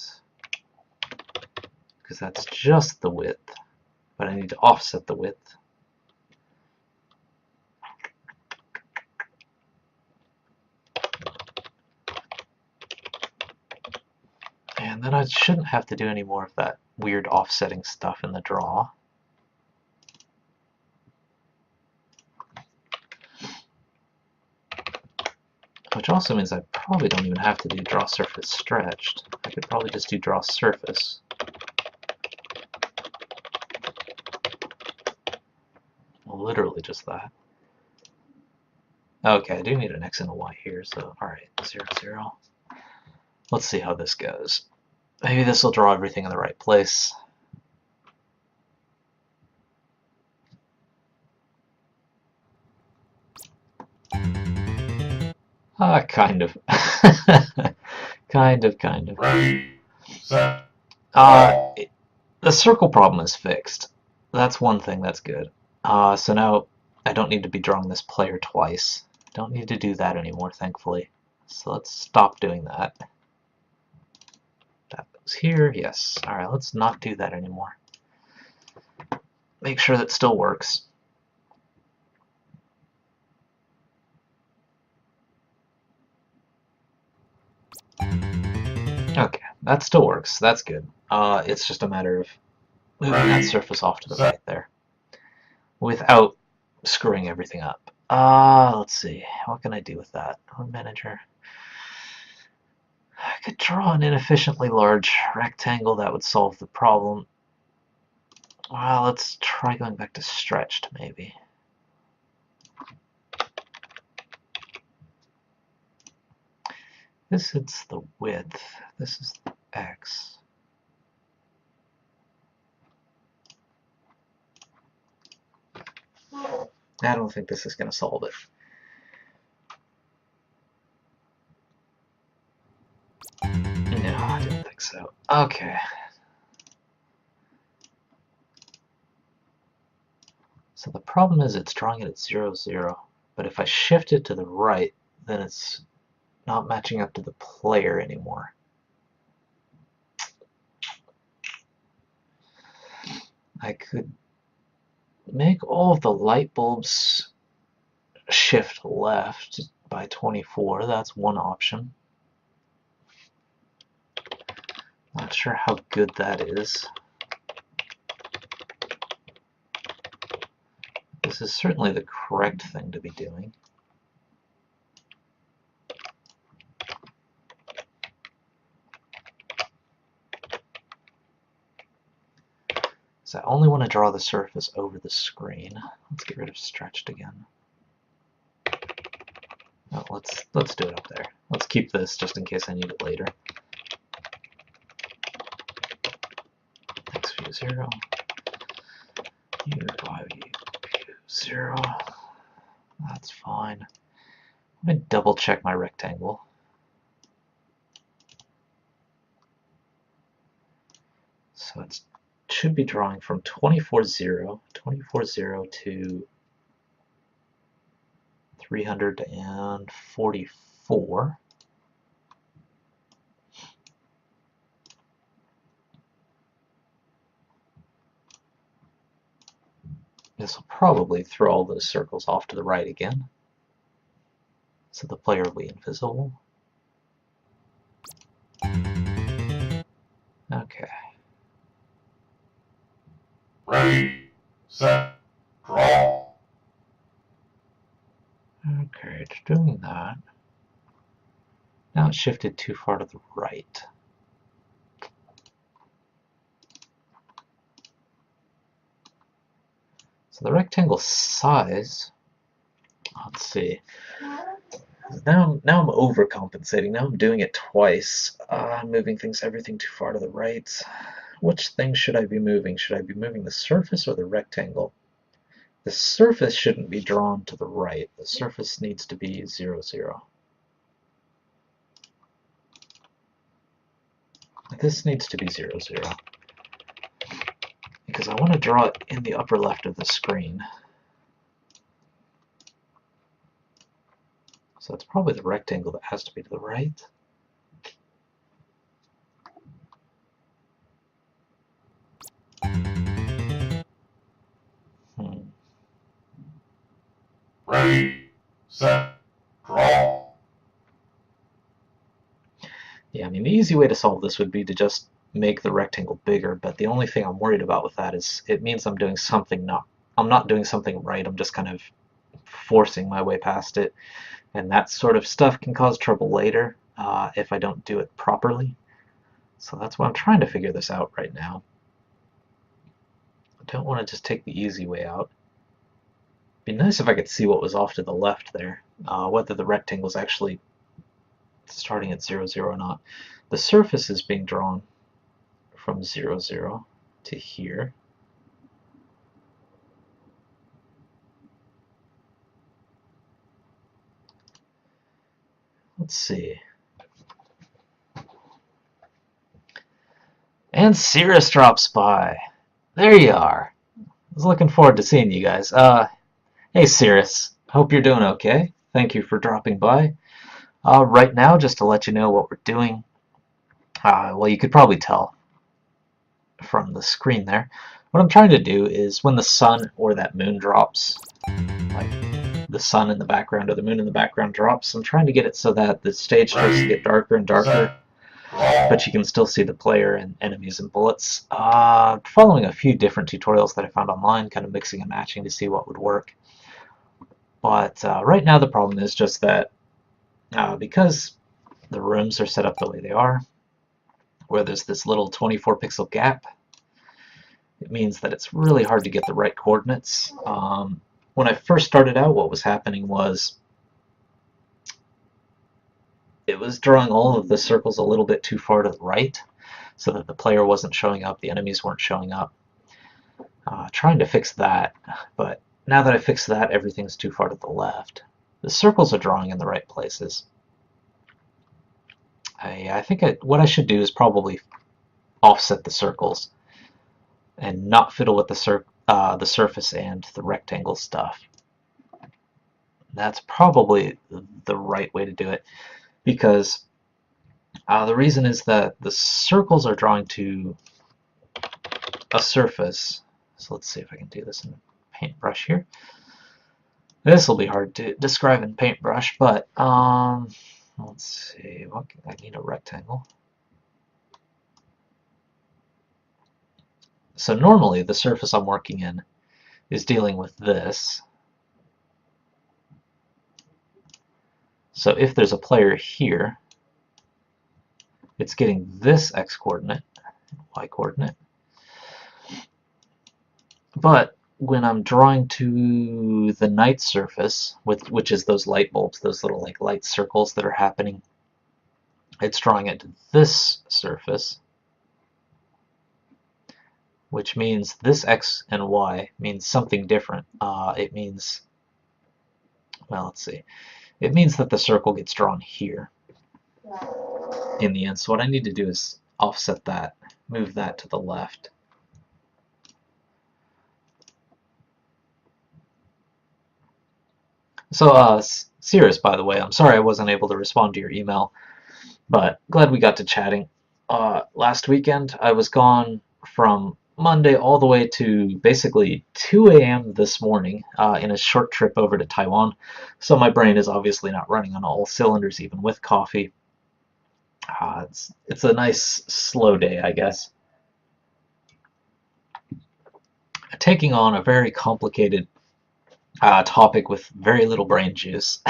Because that's just the width. But I need to offset the width. And then I shouldn't have to do any more of that weird offsetting stuff in the draw. Which also means I probably don't even have to do draw surface stretched. I could probably just do draw surface. Literally just that. Okay, I do need an X and a Y here, so alright, 0, 0. Let's see how this goes. Maybe this will draw everything in the right place. Kind of. kind of. The circle problem is fixed. That's one thing that's good. So now I don't need to be drawing this player twice. Don't need to do that anymore, thankfully. So let's stop doing that. That goes here, yes. Alright, let's not do that anymore. Make sure that still works. Okay, that still works. That's good. It's just a matter of moving that surface off to the right there without screwing everything up. Let's see. What can I do with that? Home manager. I could draw an inefficiently large rectangle that would solve the problem. Well, let's try going back to stretched, maybe. This is the width. This is the x. I don't think this is going to solve it. No, I didn't think so. Okay. So the problem is it's drawing it at 0, 0. But if I shift it to the right, then it's not matching up to the player anymore. I could make all of the light bulbs shift left by 24. That's one option. Not sure how good that is. This is certainly the correct thing to be doing. So I only want to draw the surface over the screen. Let's get rid of stretched again. No, let's do it up there. Let's keep this just in case I need it later. X view 0. Y view 0. That's fine. Let me double check my rectangle. So it should be drawing from 24, 0 to 344. This will probably throw all those circles off to the right again. So the player will be invisible. Okay. Ready, set, draw. Okay, it's doing that. Now it's shifted too far to the right. So the rectangle size, let's see. Now I'm overcompensating. Now I'm doing it twice. I'm moving everything too far to the right. Which thing should I be moving? Should I be moving the surface or the rectangle? The surface shouldn't be drawn to the right. The surface needs to be 0, 0. This needs to be 0, 0. Because I want to draw it in the upper left of the screen. So it's probably the rectangle that has to be to the right. Ready, set, draw. Yeah, I mean, the easy way to solve this would be to just make the rectangle bigger, but the only thing I'm worried about with that is it means I'm doing something I'm not doing something right, I'm just kind of forcing my way past it, and that sort of stuff can cause trouble later if I don't do it properly. So that's why I'm trying to figure this out right now. I don't want to just take the easy way out. It'd be nice if I could see what was off to the left there, whether the rectangle's actually starting at 0, 0 or not. The surface is being drawn from 0, 0 to here. Let's see. And Cirrus drops by. There you are. I was looking forward to seeing you guys. Hey Cirrus, hope you're doing okay. Thank you for dropping by. Right now, just to let you know what we're doing, well, you could probably tell from the screen there. What I'm trying to do is when the sun or that moon drops, like the sun in the background or the moon in the background drops, I'm trying to get it so that the stage starts to get Ready, darker and darker, set, but you draw. can still see the player and enemies and bullets. Following a few different tutorials that I found online, kind of mixing and matching to see what would work. But right now the problem is just that because the rooms are set up the way they are, where there's this little 24 pixel gap, it means that it's really hard to get the right coordinates. When I first started out, what was happening was it was drawing all of the circles a little bit too far to the right, so that the player wasn't showing up, the enemies weren't showing up. Trying to fix that, but now that I fixed that, everything's too far to the left. The circles are drawing in the right places. I think what I should do is probably offset the circles and not fiddle with the surface and the rectangle stuff. That's probably the right way to do it, because the reason is that the circles are drawing to a surface. So let's see if I can do this in paintbrush here. This will be hard to describe in paintbrush, but let's see. I need a rectangle. So normally the surface I'm working in is dealing with this. So if there's a player here, it's getting this x coordinate, y coordinate. But when I'm drawing to the night surface, which is those light bulbs, those little like light circles that are happening, it's drawing it to this surface, which means this x and y means something different. It means, well, let's see. It means that the circle gets drawn here in the end. So what I need to do is offset that, move that to the left. So, Cirrus, by the way, I'm sorry I wasn't able to respond to your email, but glad we got to chatting. Last weekend, I was gone from Monday all the way to basically 2 a.m. this morning in a short trip over to Taiwan, so my brain is obviously not running on all cylinders, even with coffee. It's a nice slow day, I guess. Taking on a very complicated topic with very little brain juice,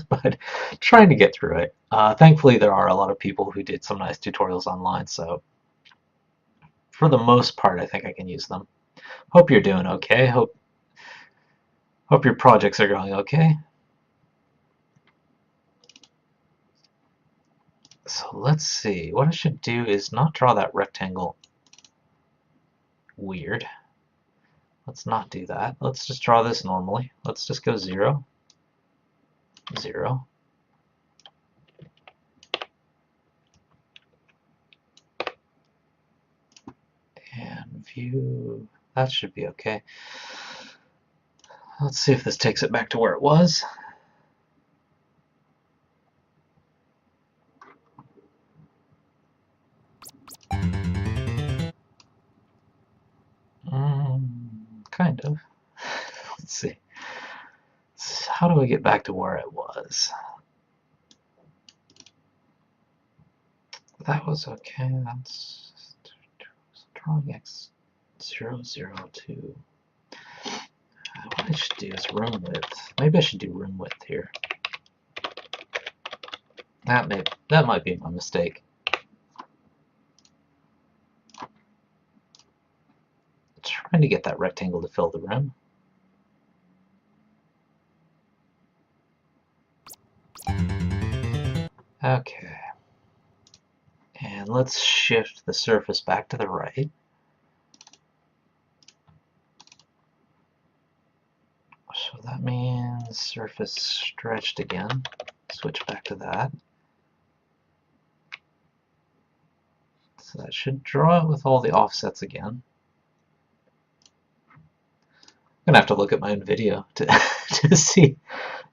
but trying to get through it. Thankfully, there are a lot of people who did some nice tutorials online, so for the most part, I think I can use them. Hope you're doing okay. Hope your projects are going okay. So let's see. What I should do is not draw that rectangle weird. Let's not do that. Let's just draw this normally. Let's just go 0, 0. And view. That should be okay. Let's see if this takes it back to where it was. Kind of. Let's see. So how do I get back to where it was? That was okay. That's drawing x 0, 0, 2. What I should do is room width. Maybe I should do room width here. That might be my mistake. Trying to get that rectangle to fill the room. Okay. And let's shift the surface back to the right. So that means surface stretched again. Switch back to that. So that should draw it with all the offsets again. gonna have to look at my own video to to see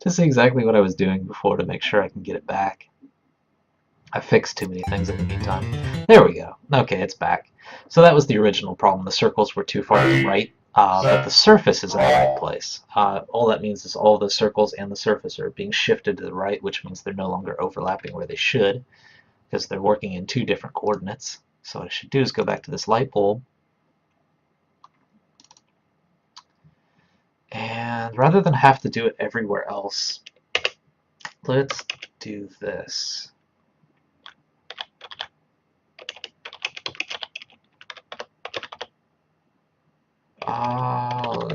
exactly what I was doing before to make sure I can get it back. I fixed too many things in the meantime. There we go. Okay, it's back. So that was the original problem. The circles were too far to the right, but the surface is in the right place. All that means is all the circles and the surface are being shifted to the right, which means they're no longer overlapping where they should, because they're working in two different coordinates. So what I should do is go back to this light bulb, and rather than have to do it everywhere else, let's do this.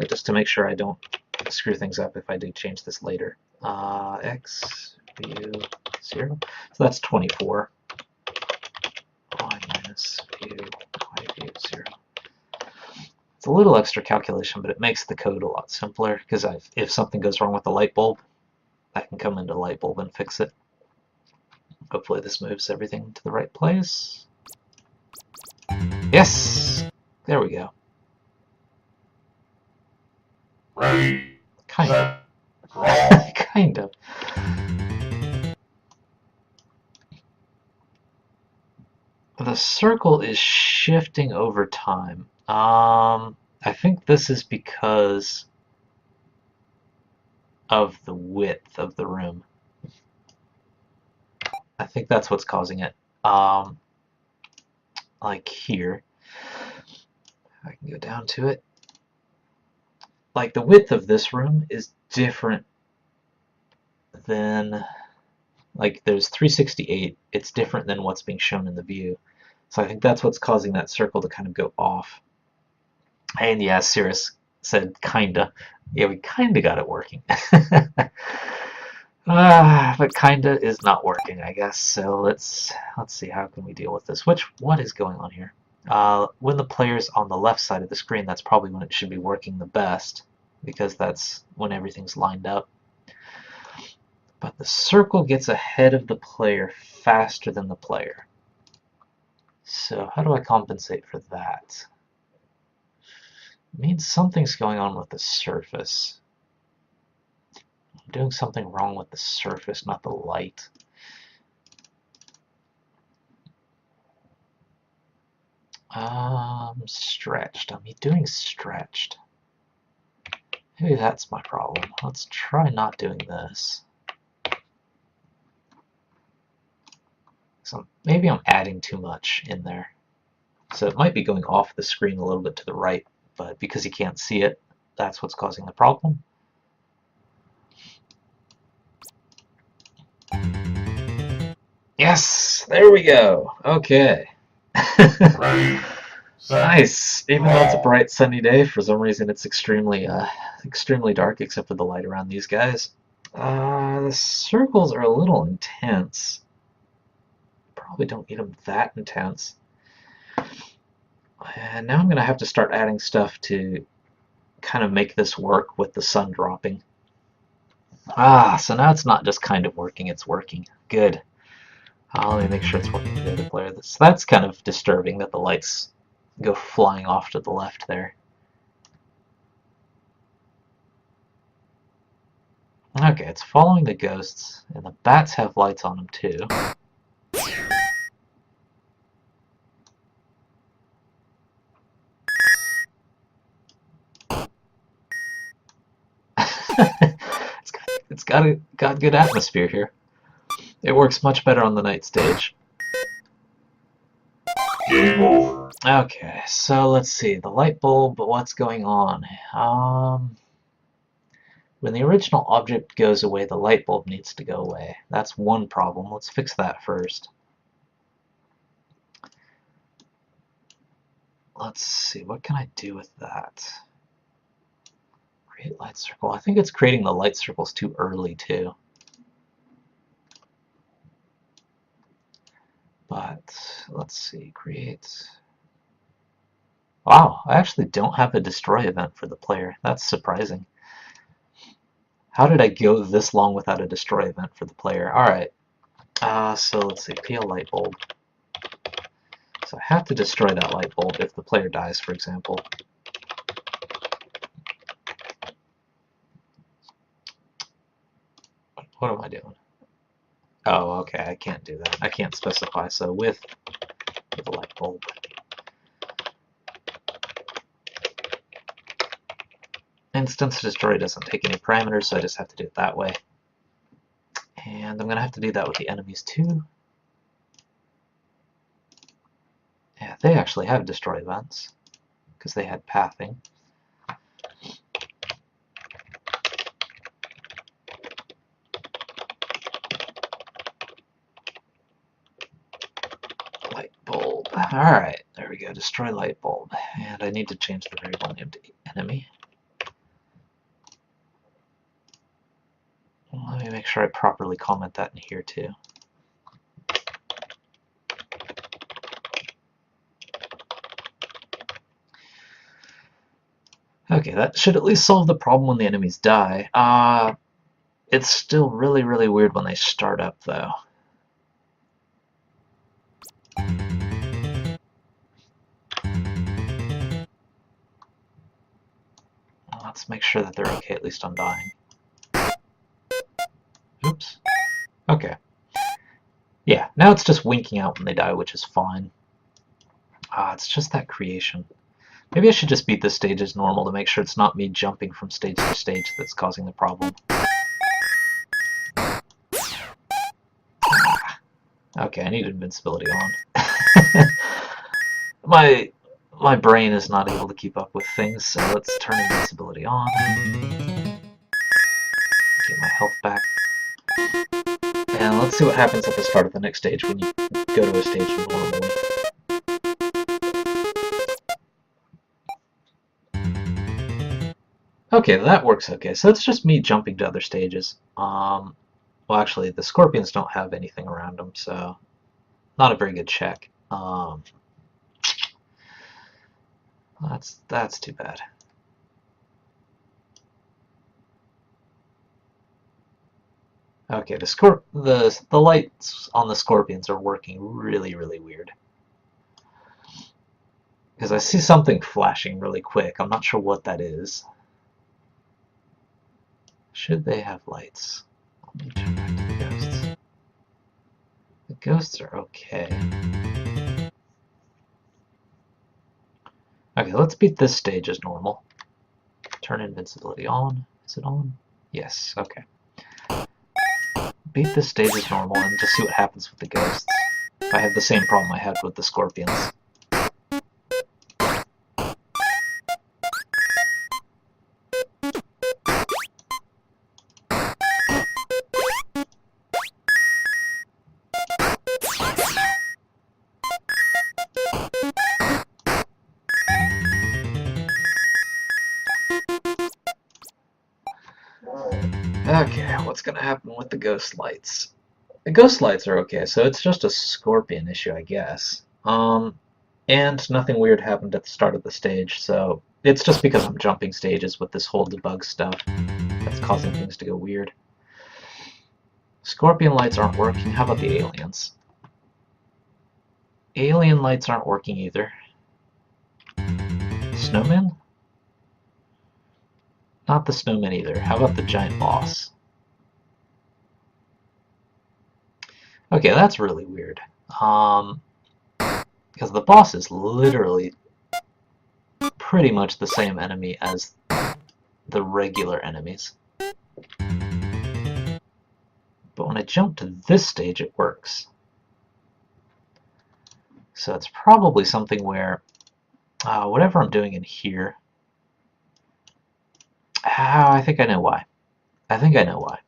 Just to make sure I don't screw things up if I do change this later. X view 0. So that's 24. Y minus view, y view 0. It's a little extra calculation, but it makes the code a lot simpler, because if something goes wrong with the light bulb, I can come into light bulb and fix it. Hopefully this moves everything to the right place. Yes! There we go. Ready, Kind set, draw. of. Kind of. The circle is shifting over time. I think this is because of the width of the room. I think that's what's causing it. Like here, I can go down to it. Like the width of this room is different than, like there's 368, it's different than what's being shown in the view. So I think that's what's causing that circle to kind of go off. And yeah, Cirrus said kinda. Yeah, we kinda got it working. But kinda is not working, I guess. So let's see, how can we deal with this? What is going on here? When the player's on the left side of the screen, that's probably when it should be working the best, because that's when everything's lined up. But the circle gets ahead of the player faster than the player. So how do I compensate for that? It means something's going on with the surface. I'm doing something wrong with the surface, not the light. Stretched. I'm doing stretched. Maybe that's my problem. Let's try not doing this. So maybe I'm adding too much in there. So it might be going off the screen a little bit to the right, but because you can't see it, that's what's causing the problem. Yes, there we go. Okay. Ready, set, Nice. Even though it's a bright sunny day, for some reason it's extremely dark except for the light around these guys. The circles are a little intense. Probably don't need them that intense. And now I'm going to have to start adding stuff to kind of make this work with the sun dropping. So now it's not just kind of working, it's working. Good. Let me make sure it's working for the other player. That's kind of disturbing that the lights go flying off to the left there. Okay, it's following the ghosts, and the bats have lights on them too. It's got good atmosphere here. It works much better on the night stage. game over. Okay, so let's see. The light bulb, what's going on? When the original object goes away, the light bulb needs to go away. That's one problem. Let's fix that first. Let's see, what can I do with that? Create light circle. I think it's creating the light circles too early too. But let's see, create. Wow, I actually don't have a destroy event for the player. That's surprising. How did I go this long without a destroy event for the player? Alright, so let's see, PL light bulb. So I have to destroy that light bulb if the player dies, for example. What am I doing? Oh, okay, I can't do that. I can't specify, so with a light bulb. Instance destroy doesn't take any parameters, so I just have to do it that way. And I'm going to have to do that with the enemies too. Yeah, they actually have destroy events, because they had pathing. Light bulb. Alright, there we go, destroy light bulb. And I need to change the variable name to enemy. Let me make sure I properly comment that in here too. Okay, that should at least solve the problem when the enemies die. It's still really, really weird when they start up, though. Let's make sure that they're okay, at least on dying. Oops. Okay. Yeah, now it's just winking out when they die, which is fine. It's just that creation. Maybe I should just beat this stage as normal to make sure it's not me jumping from stage to stage that's causing the problem. Okay, I need invincibility on. My brain is not able to keep up with things, so let's turn invincibility on. Get my health back. And let's see what happens at the start of the next stage when you go to a stage normally. Okay, that works okay. So it's just me jumping to other stages. Well, actually, the scorpions don't have anything around them, so not a very good check. That's too bad. Okay, the lights on the scorpions are working really, really weird. Because I see something flashing really quick. I'm not sure what that is. Should they have lights? Let me turn back to the ghosts. The ghosts are okay. Okay, let's beat this stage as normal. Turn invincibility on. Is it on? Yes, okay. Beat this stage as normal and just see what happens with the ghosts. I have the same problem I had with the scorpions. Okay, what's gonna happen with the ghost lights? The ghost lights are okay, so it's just a scorpion issue, I guess. And nothing weird happened at the start of the stage, so it's just because I'm jumping stages with this whole debug stuff that's causing things to go weird. Scorpion lights aren't working. How about the aliens? Alien lights aren't working either. Snowman? Not the snowman either. How about the giant boss? Okay, that's really weird. Because the boss is literally pretty much the same enemy as the regular enemies. But when I jump to this stage, it works. So it's probably something where whatever I'm doing in here... I think I know why. I think I know why.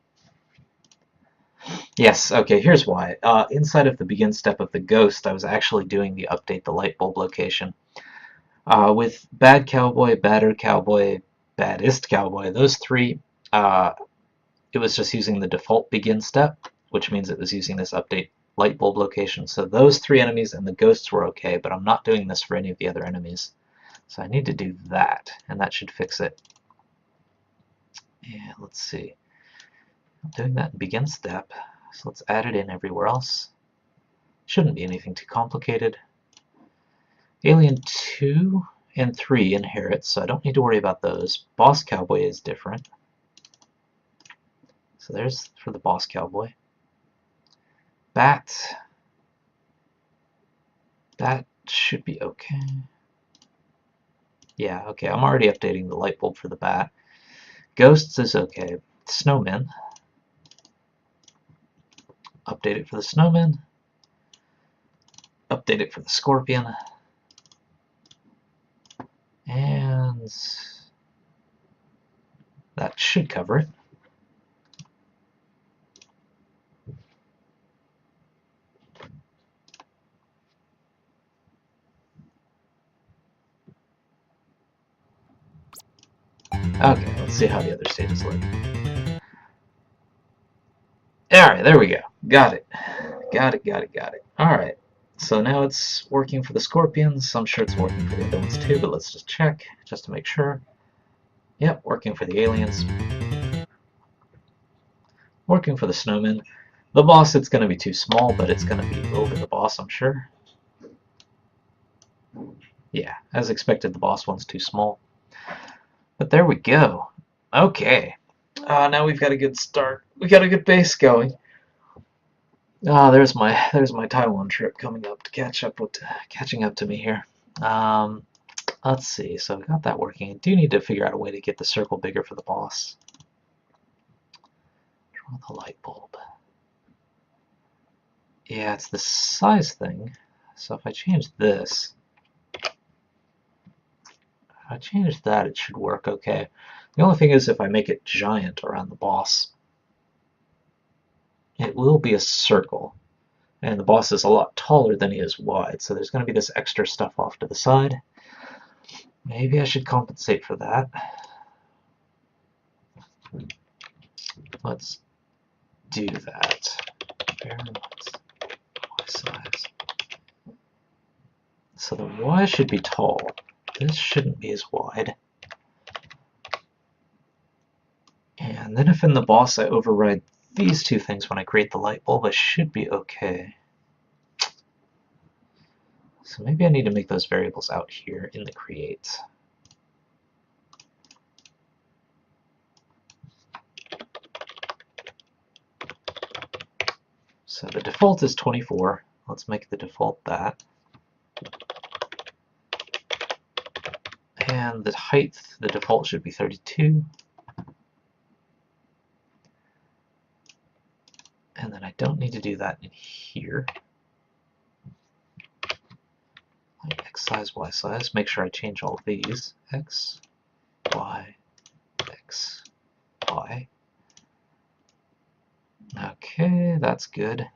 Yes, okay, here's why. Inside of the begin step of the ghost, I was actually doing the update the light bulb location. With bad cowboy, badder cowboy, baddest cowboy, those three, it was just using the default begin step, which means it was using this update light bulb location. So those three enemies and the ghosts were okay, but I'm not doing this for any of the other enemies. So I need to do that, and that should fix it. And let's see. I'm doing that in begin step, so let's add it in everywhere else. Shouldn't be anything too complicated. Alien 2 and 3 inherit, so I don't need to worry about those. Boss Cowboy is different. So there's for the boss cowboy. Bat. That should be okay. Yeah, okay, I'm already updating the light bulb for the bat. Ghosts is okay. Snowman. Update it for the snowman. Update it for the scorpion. And that should cover it. Okay, let's see how the other stages look. Alright, there we go. Got it. Got it. Alright, so now it's working for the scorpions. I'm sure it's working for the other ones too, but let's just check, just to make sure. Yep, working for the aliens. Working for the snowmen. The boss, it's going to be too small, but it's going to be over the boss, I'm sure. Yeah, as expected, the boss one's too small. But there we go. Okay. Now we've got a good start. We got a good base going. There's my Taiwan trip coming up to catching up to me here. Let's see. So I got that working. I do need to figure out a way to get the circle bigger for the boss. Draw the light bulb. Yeah, it's the size thing. So if I change this, if I change that, it should work okay. The only thing is if I make it giant around the boss, it will be a circle. And the boss is a lot taller than he is wide, so there's going to be this extra stuff off to the side. Maybe I should compensate for that. Let's do that. Y size. So the Y should be tall. This shouldn't be as wide. And then if in the boss I override these two things when I create the light bulb, I should be okay. So maybe I need to make those variables out here in the create. So the default is 24. Let's make the default that. And the height, the default should be 32. And then I don't need to do that in here. Like X size, Y size. Make sure I change all of these. X, Y, X, Y. Okay, that's good.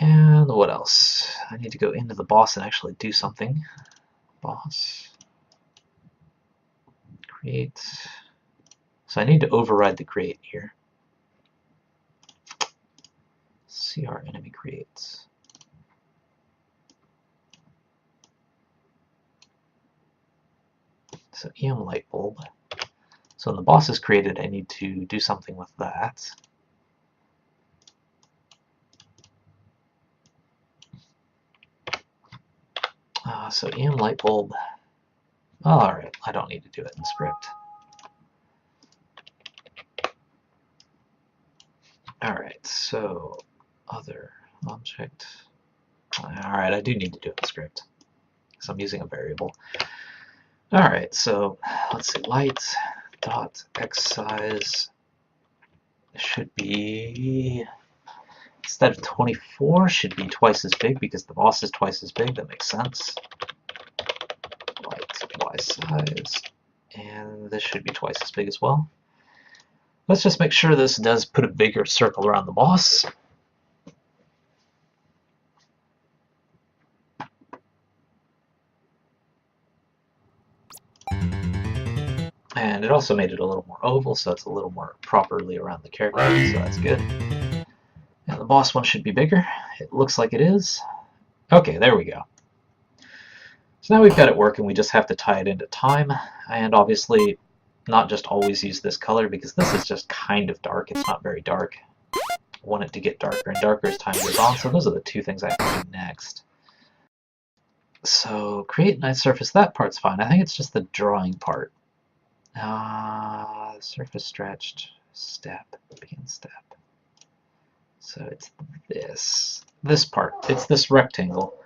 And what else? I need to go into the boss and actually do something. Boss. Create. So I need to override the create here. See our enemy creates. So EM light bulb. So when the boss is created, I need to do something with that. So EM light bulb. Alright, I don't need to do it in script. Alright, so other object. Alright, I do need to do it in script because I'm using a variable. Alright, so let's see, light dot X size should be, instead of 24, should be twice as big because the boss is twice as big. That makes sense. Light Y size, and this should be twice as big as well. Let's just make sure this does put a bigger circle around the boss. And it also made it a little more oval, so it's a little more properly around the character, so that's good. And the boss one should be bigger. It looks like it is. Okay, there we go. So now we've got it working, we just have to tie it into time, and obviously not just always use this color because this is just kind of dark, it's not very dark. I want it to get darker and darker as time goes on, so those are the two things I have to do next. So create night surface, that part's fine. I think it's just the drawing part Surface stretched, step, begin step. So it's this part. It's this rectangle.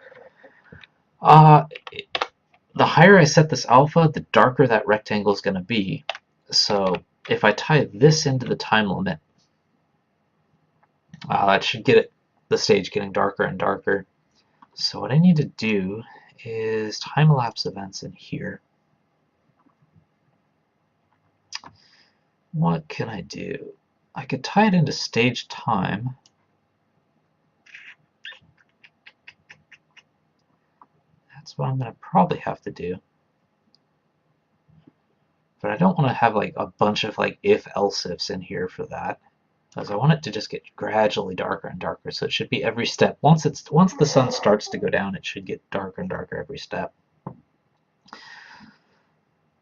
The higher I set this alpha, the darker that rectangle is going to be. So if I tie this into the time limit, it should get the stage getting darker and darker. So what I need to do is time-elapse events in here. What can I do? I could tie it into stage time. That's what I'm going to probably have to do. But I don't want to have like a bunch of like if-else ifs in here for that, because I want it to just get gradually darker and darker. So it should be every step. Once the sun starts to go down, it should get darker and darker every step.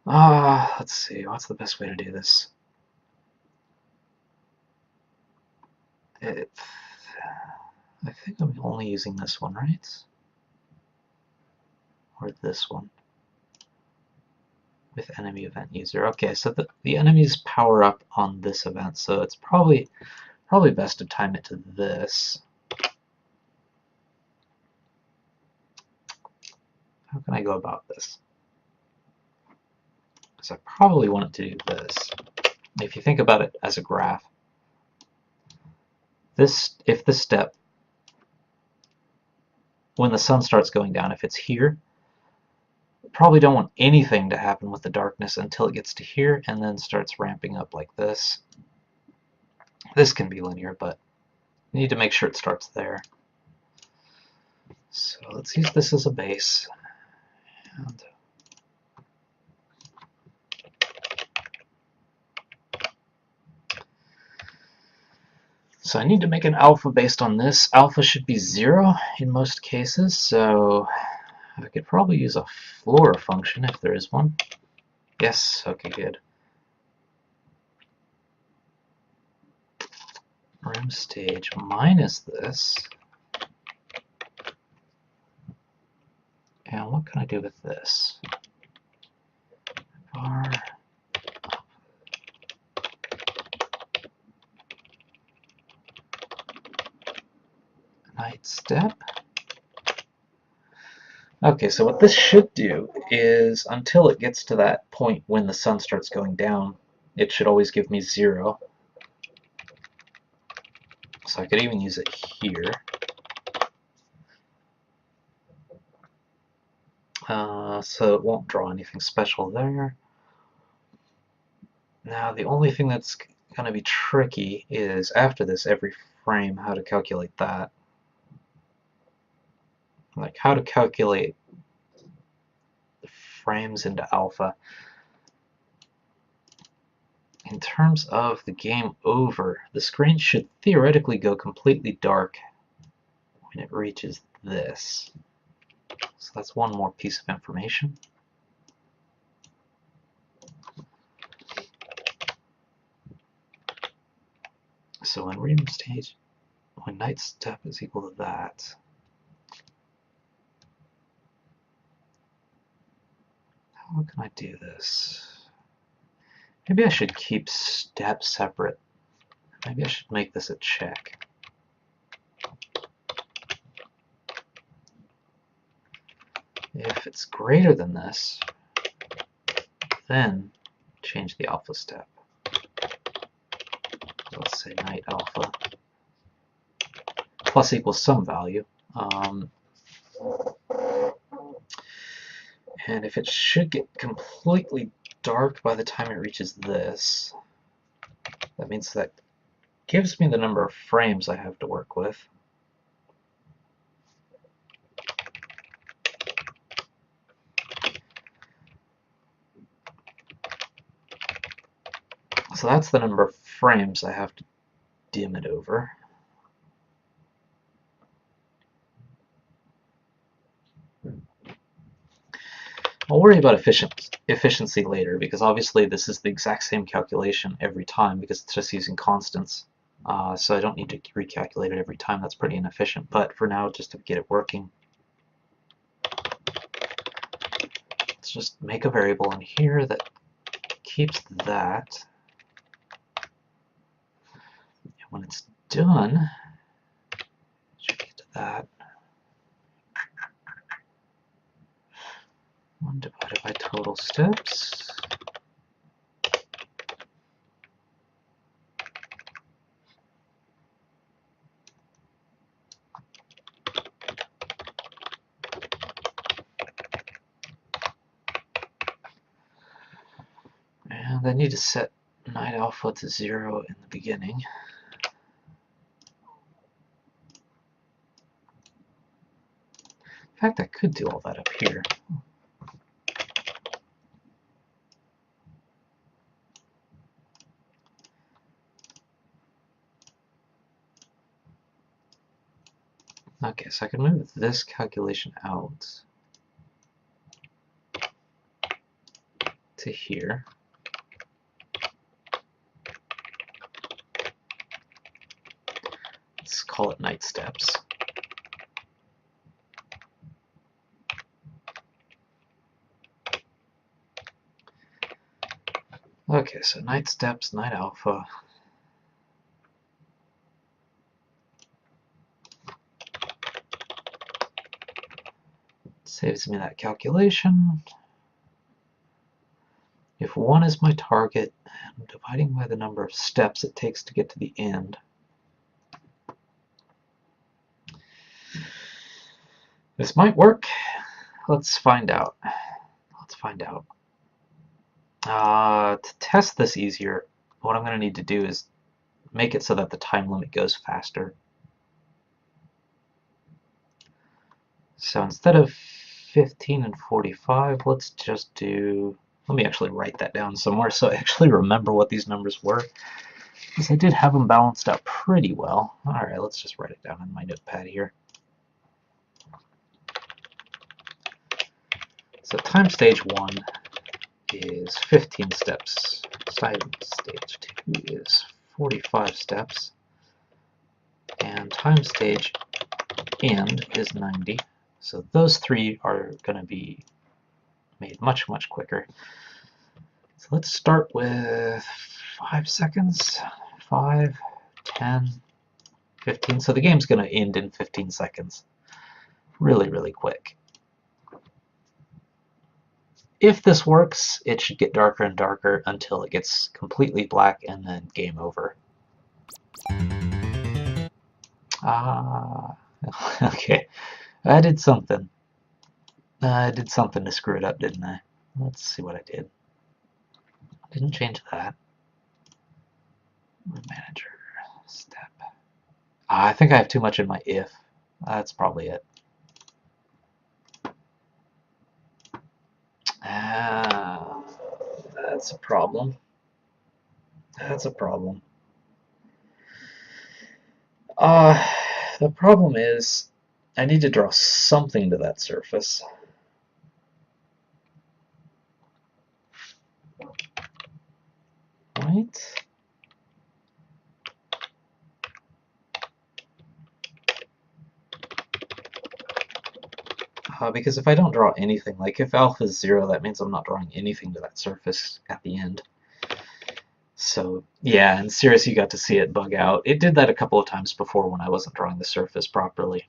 Let's see, what's the best way to do this? I think I'm only using this one, right? Or this one with enemy event user. Okay, so the enemies power up on this event, so it's probably best to time it to this. How can I go about this? Because I probably want it to do this. If you think about it as a graph, if this step, when the sun starts going down, if it's here, probably don't want anything to happen with the darkness until it gets to here and then starts ramping up like this. This can be linear, but you need to make sure it starts there. So let's use this as a base. And so I need to make an alpha based on this. Alpha should be 0 in most cases, so I could probably use a floor function if there is one. Yes, okay, good. Room stage minus this. And what can I do with this? Bar. Night step. Okay, so what this should do is, until it gets to that point when the sun starts going down, it should always give me 0. So I could even use it here. So it won't draw anything special there. Now the only thing that's going to be tricky is after this, every frame, how to calculate that. Like how to calculate the frames into alpha. In terms of the game over, the screen should theoretically go completely dark when it reaches this. So that's one more piece of information. So when room stage, when night step is equal to that, how can I do this? Maybe I should keep steps separate. Maybe I should make this a check. If it's greater than this, then change the alpha step. Let's say night alpha plus equals some value. And if it should get completely dark by the time it reaches this, that means that gives me the number of frames I have to work with. So that's the number of frames I have to dim it over. I'll worry about efficiency later, because obviously this is the exact same calculation every time because it's just using constants. So I don't need to recalculate it every time. That's pretty inefficient. But for now, just to get it working, let's just make a variable in here that keeps that. And when it's done, should get to that. 1 divided by total steps. And I need to set night alpha to 0 in the beginning. In fact, I could do all that up here. Okay, so I can move this calculation out to here. Let's call it night steps. Okay, so night steps, night alpha. Saves me that calculation. If 1 is my target, I'm dividing by the number of steps it takes to get to the end. This might work. Let's find out. Let's find out. To test this easier, what I'm going to need to do is make it so that the time limit goes faster. So instead of 15 and 45, let's just do... Let me actually write that down somewhere so I actually remember what these numbers were, because I did have them balanced out pretty well. Alright, let's just write it down in my notepad here. So time stage 1 is 15 steps. Time stage 2 is 45 steps. And time stage end is 90. So those three are going to be made much, much quicker. So let's start with 5 seconds. 5, 10, 15. So the game's going to end in 15 seconds. Really, really quick. If this works, it should get darker and darker until it gets completely black and then game over. Okay. I did something. I did something to screw it up, didn't I? Let's see what I did. Didn't change that. Manager step. I think I have too much in my if. That's probably it. That's a problem. That's a problem. The problem is I need to draw something to that surface. Right? Because if I don't draw anything, like if alpha is 0, that means I'm not drawing anything to that surface at the end. So yeah, and seriously, you got to see it bug out. It did that a couple of times before when I wasn't drawing the surface properly.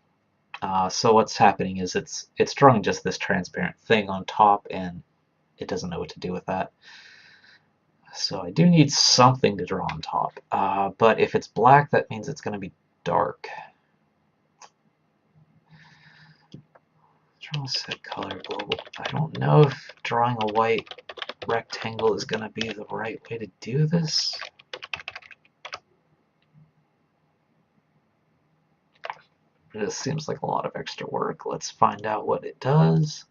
So what's happening is it's drawing just this transparent thing on top, and it doesn't know what to do with that. So I do need something to draw on top. But if it's black, that means it's going to be dark. Draw set color global. I don't know if drawing a white rectangle is going to be the right way to do this. This seems like a lot of extra work. Let's find out what it does.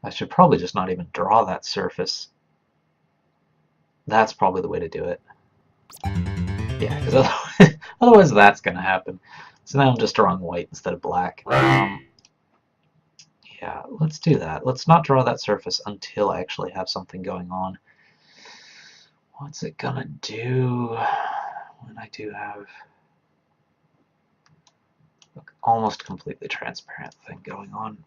I should probably just not even draw that surface. That's probably the way to do it. Yeah, because otherwise that's going to happen. So now I'm just drawing white instead of black. Yeah, let's do that. Let's not draw that surface until I actually have something going on. What's it gonna do when I do have almost completely transparent thing going on?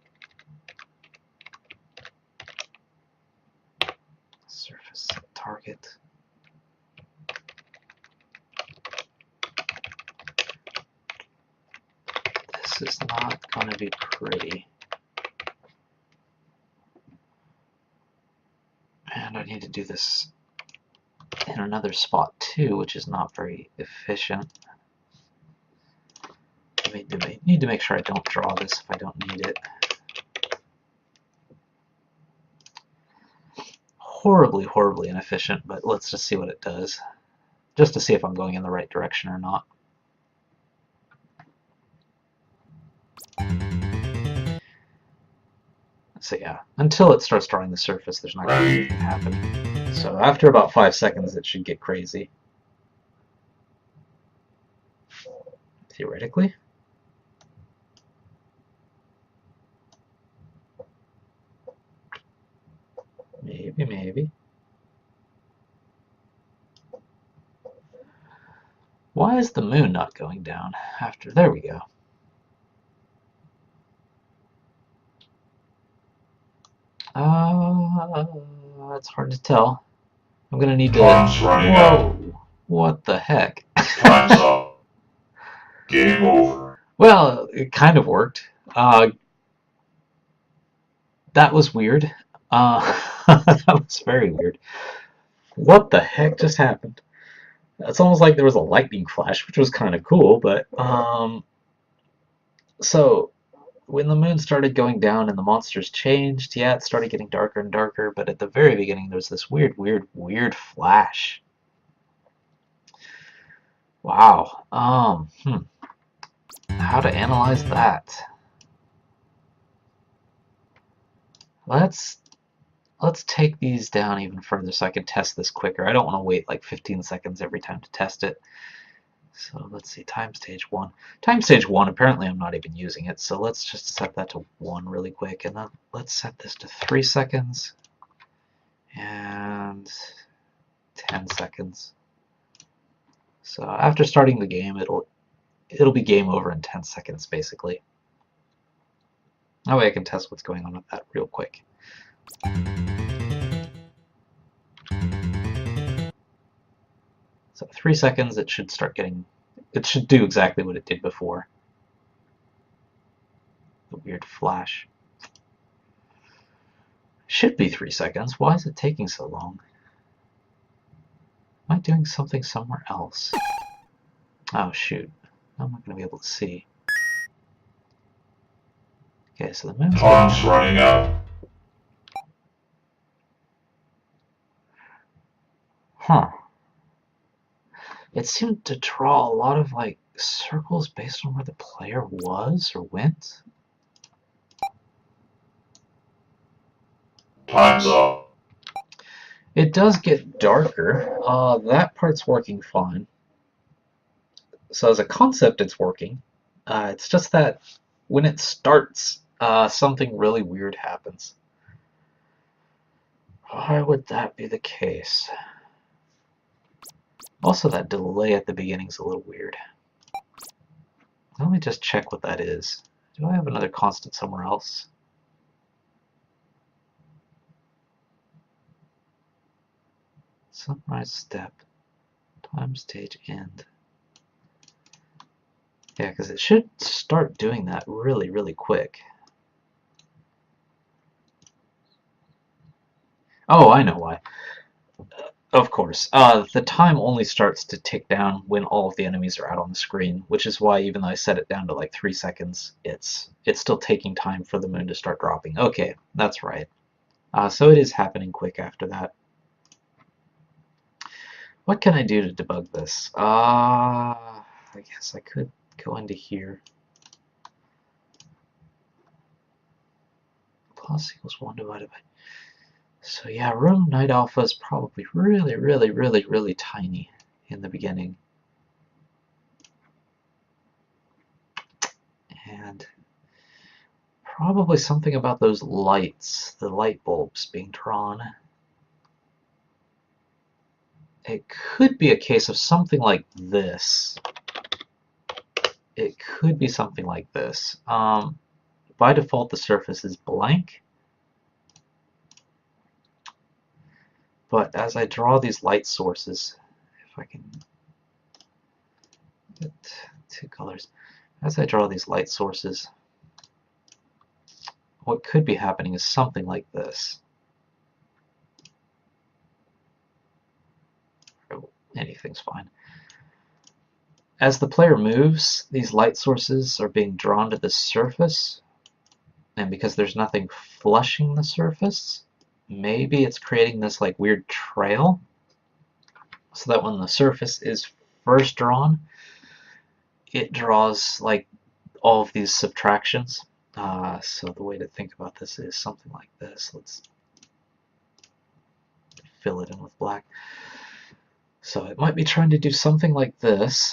Surface target. This is not going to be pretty. And I need to do this in another spot too, which is not very efficient. I need to make sure I don't draw this if I don't need it. Horribly, horribly inefficient, but let's just see what it does. Just to see if I'm going in the right direction or not. So yeah, until it starts drawing the surface, there's not going to be anything happening. So after about 5 seconds, it should get crazy. Theoretically. Maybe. Why is the moon not going down after? There we go. It's hard to tell. I'm gonna need to. Whoa! What the heck? Time's up. Game over. Well, it kind of worked. That was weird. That was very weird. What the heck just happened? It's almost like there was a lightning flash, which was kind of cool, but so when the moon started going down and the monsters changed, yeah, it started getting darker and darker, but at the very beginning there was this weird flash. Wow. How to analyze that? Let's take these down even further so I can test this quicker. I don't want to wait like 15 seconds every time to test it. So let's see, time stage 1. Time stage 1, apparently I'm not even using it, so let's just set that to 1 really quick, and then let's set this to 3 seconds and 10 seconds. So after starting the game, it'll be game over in 10 seconds basically. That way I can test what's going on with that real quick. So 3 seconds, it should do exactly what it did before. The weird flash. Should be 3 seconds. Why is it taking so long? Am I doing something somewhere else? Oh shoot. I'm not going to be able to see. Okay, so the moon's Time's running out. Huh. It seemed to draw a lot of like circles based on where the player was or went. Time's up. It does get darker. That part's working fine. So as a concept, it's working. It's just that when it starts, something really weird happens. Why would that be the case? Also, that delay at the beginning is a little weird. Let me just check what that is. Do I have another constant somewhere else? Sunrise step, time stage end. Yeah, because it should start doing that really quick. Oh, I know why. Of course. The time only starts to tick down when all of the enemies are out on the screen, which is why even though I set it down to like 3 seconds, it's still taking time for the moon to start dropping. Okay, that's right. So it is happening quick after that. What can I do to debug this? I guess I could go into here. Plus equals 1 divided by... So yeah, room night alpha is probably really tiny in the beginning. And probably something about those lights, the light bulbs being drawn. It could be a case of something like this. It could be something like this. By default, the surface is blank. But as I draw these light sources, if I can get 2 colors, as I draw these light sources, what could be happening is something like this. Anything's fine. As the player moves, these light sources are being drawn to the surface, and because there's nothing flushing the surface, maybe it's creating this like weird trail, so that when the surface is first drawn, it draws like all of these subtractions. So the way to think about this is something like this. Let's fill it in with black. So it might be trying to do something like this,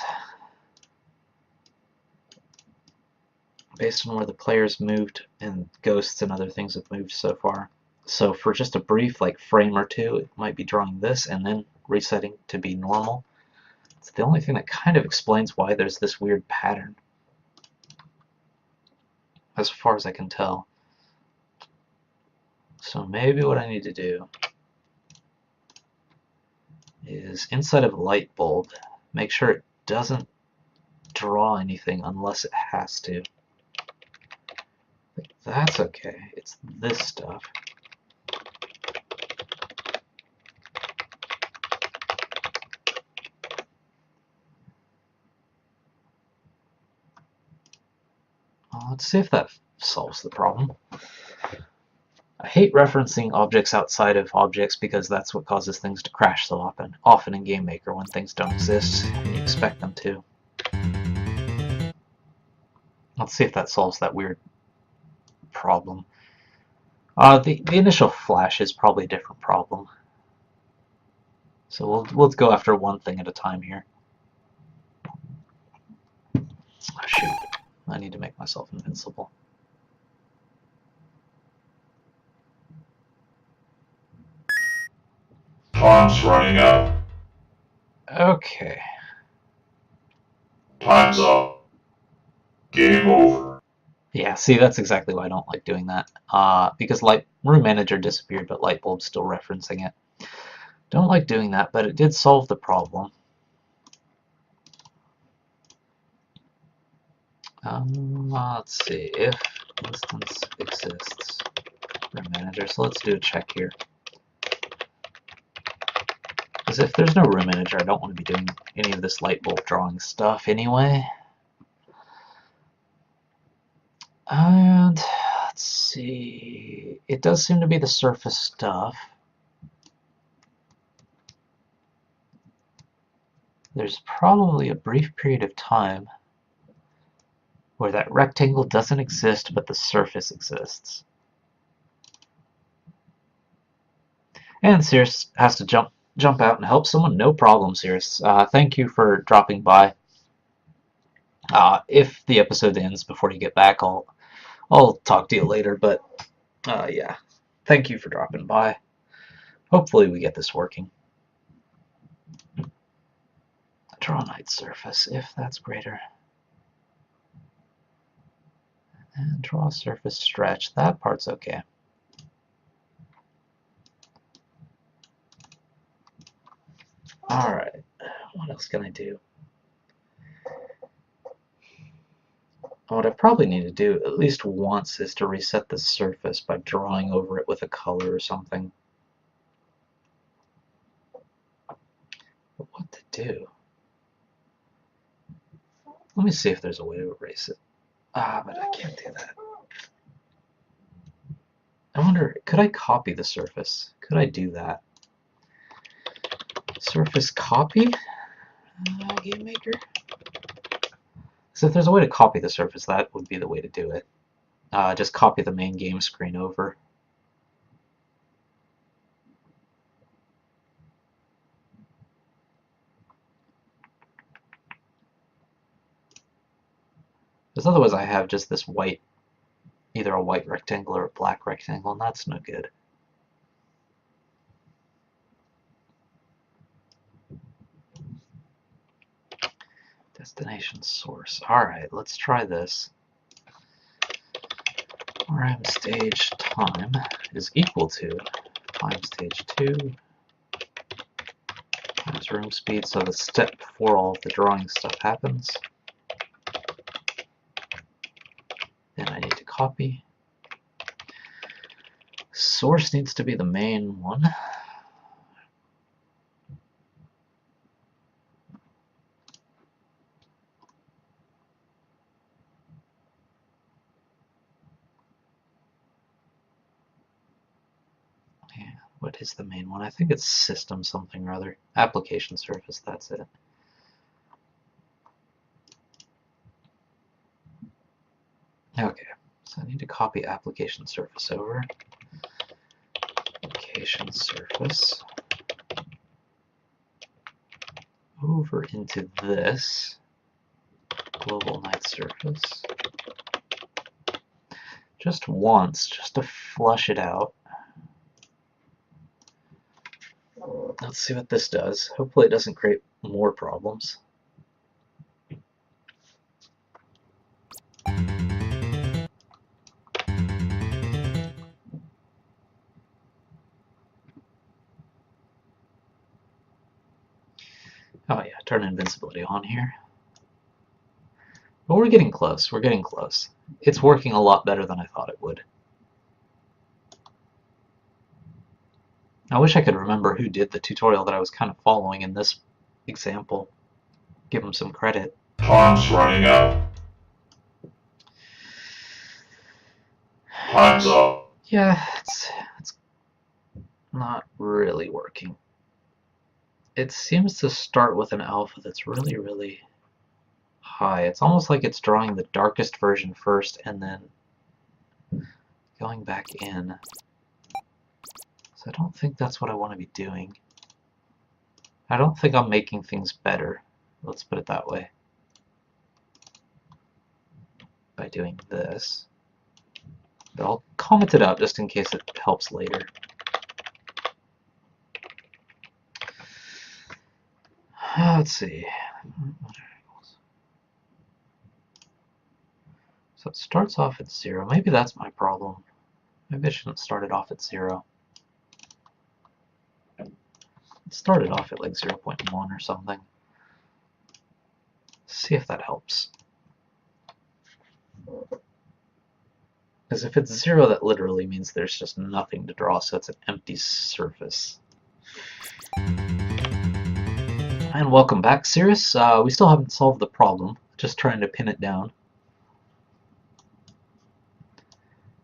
based on where the players moved and ghosts and other things have moved so far. So for just a brief like frame or two, it might be drawing this and then resetting to be normal. It's the only thing that kind of explains why there's this weird pattern, as far as I can tell. So maybe what I need to do is, inside of a light bulb, make sure it doesn't draw anything unless it has to. Like, that's okay. It's this stuff. Let's see if that solves the problem. I hate referencing objects outside of objects because that's what causes things to crash so often in GameMaker when things don't exist and you expect them to. Let's see if that solves that weird problem. The initial flash is probably a different problem. So we'll go after one thing at a time here. Oh, shoot. I need to make myself invincible. Time's running out. Okay. Time's up. Game over. Yeah, see, that's exactly why I don't like doing that. Because Room Manager disappeared, but Lightbulb's still referencing it. Don't like doing that, but it did solve the problem. Let's see, if instance exists, Room Manager, so let's do a check here. Because if there's no Room Manager, I don't want to be doing any of this Lightbulb drawing stuff anyway. And let's see, it does seem to be the surface stuff. There's probably a brief period of time where that rectangle doesn't exist, but the surface exists. And Cirrus has to jump out and help someone. No problem, Cirrus. Thank you for dropping by. If the episode ends before you get back, I'll talk to you later. But yeah, thank you for dropping by. Hopefully we get this working. Draw night surface if that's greater. And draw surface stretch. That part's okay. Alright, what else can I do? What I probably need to do at least once is to reset the surface by drawing over it with a color or something. But what to do? Let me see if there's a way to erase it. But I can't do that. I wonder, could I copy the surface? Could I do that? Surface copy? GameMaker? So if there's a way to copy the surface, that would be the way to do it. Just copy the main game screen over. Because otherwise I have just this white, either a white rectangle or a black rectangle, and that's no good. Destination source. Alright, let's try this. RM stage time is equal to time stage 2 times room speed, so the step before all of the drawing stuff happens. Then I need to copy. Source needs to be the main one. Yeah, what is the main one? I think it's system something or other. Application surface, that's it. Okay, so I need to copy application surface over. Application surface over into this global night surface. Just once, just to flush it out. Let's see what this does. Hopefully it doesn't create more problems. Oh yeah, turn invincibility on here. But we're getting close, we're getting close. It's working a lot better than I thought it would. I wish I could remember who did the tutorial that I was kind of following in this example. Give them some credit. Time's running out. Time's up. Yeah, it's not really working. It seems to start with an alpha that's really, really high. It's almost like it's drawing the darkest version first and then going back in. So I don't think that's what I want to be doing. I don't think I'm making things better. Let's put it that way. By doing this. But I'll comment it out just in case it helps later. Let's see. So it starts off at 0. Maybe that's my problem. Maybe I shouldn't start it off at 0. It started off at like 0.1 or something. See if that helps. Because if it's 0, that literally means there's just nothing to draw, so it's an empty surface. And welcome back, Cirrus. We still haven't solved the problem, just trying to pin it down.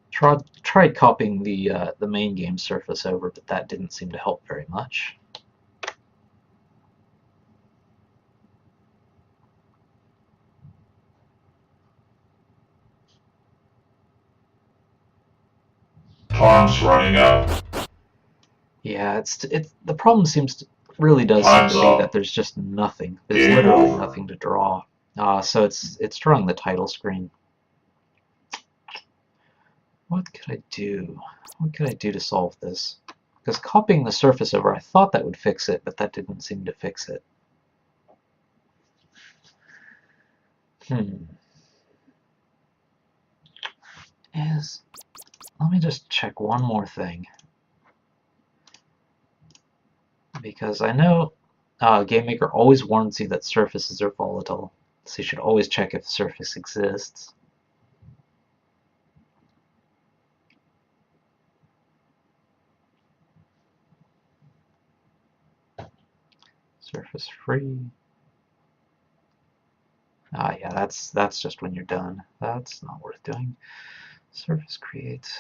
Tried copying the main game surface over, but that didn't seem to help very much. Time's running out. Yeah, the problem really does seem to be that there's just nothing. There's literally nothing to draw. So it's drawing the title screen. What could I do? What could I do to solve this? Because copying the surface over, I thought that would fix it, but that didn't seem to fix it. Let me just check one more thing. Because I know GameMaker always warns you that surfaces are volatile, so you should always check if the surface exists. Surface free. Yeah, that's just when you're done. That's not worth doing. Surface creates.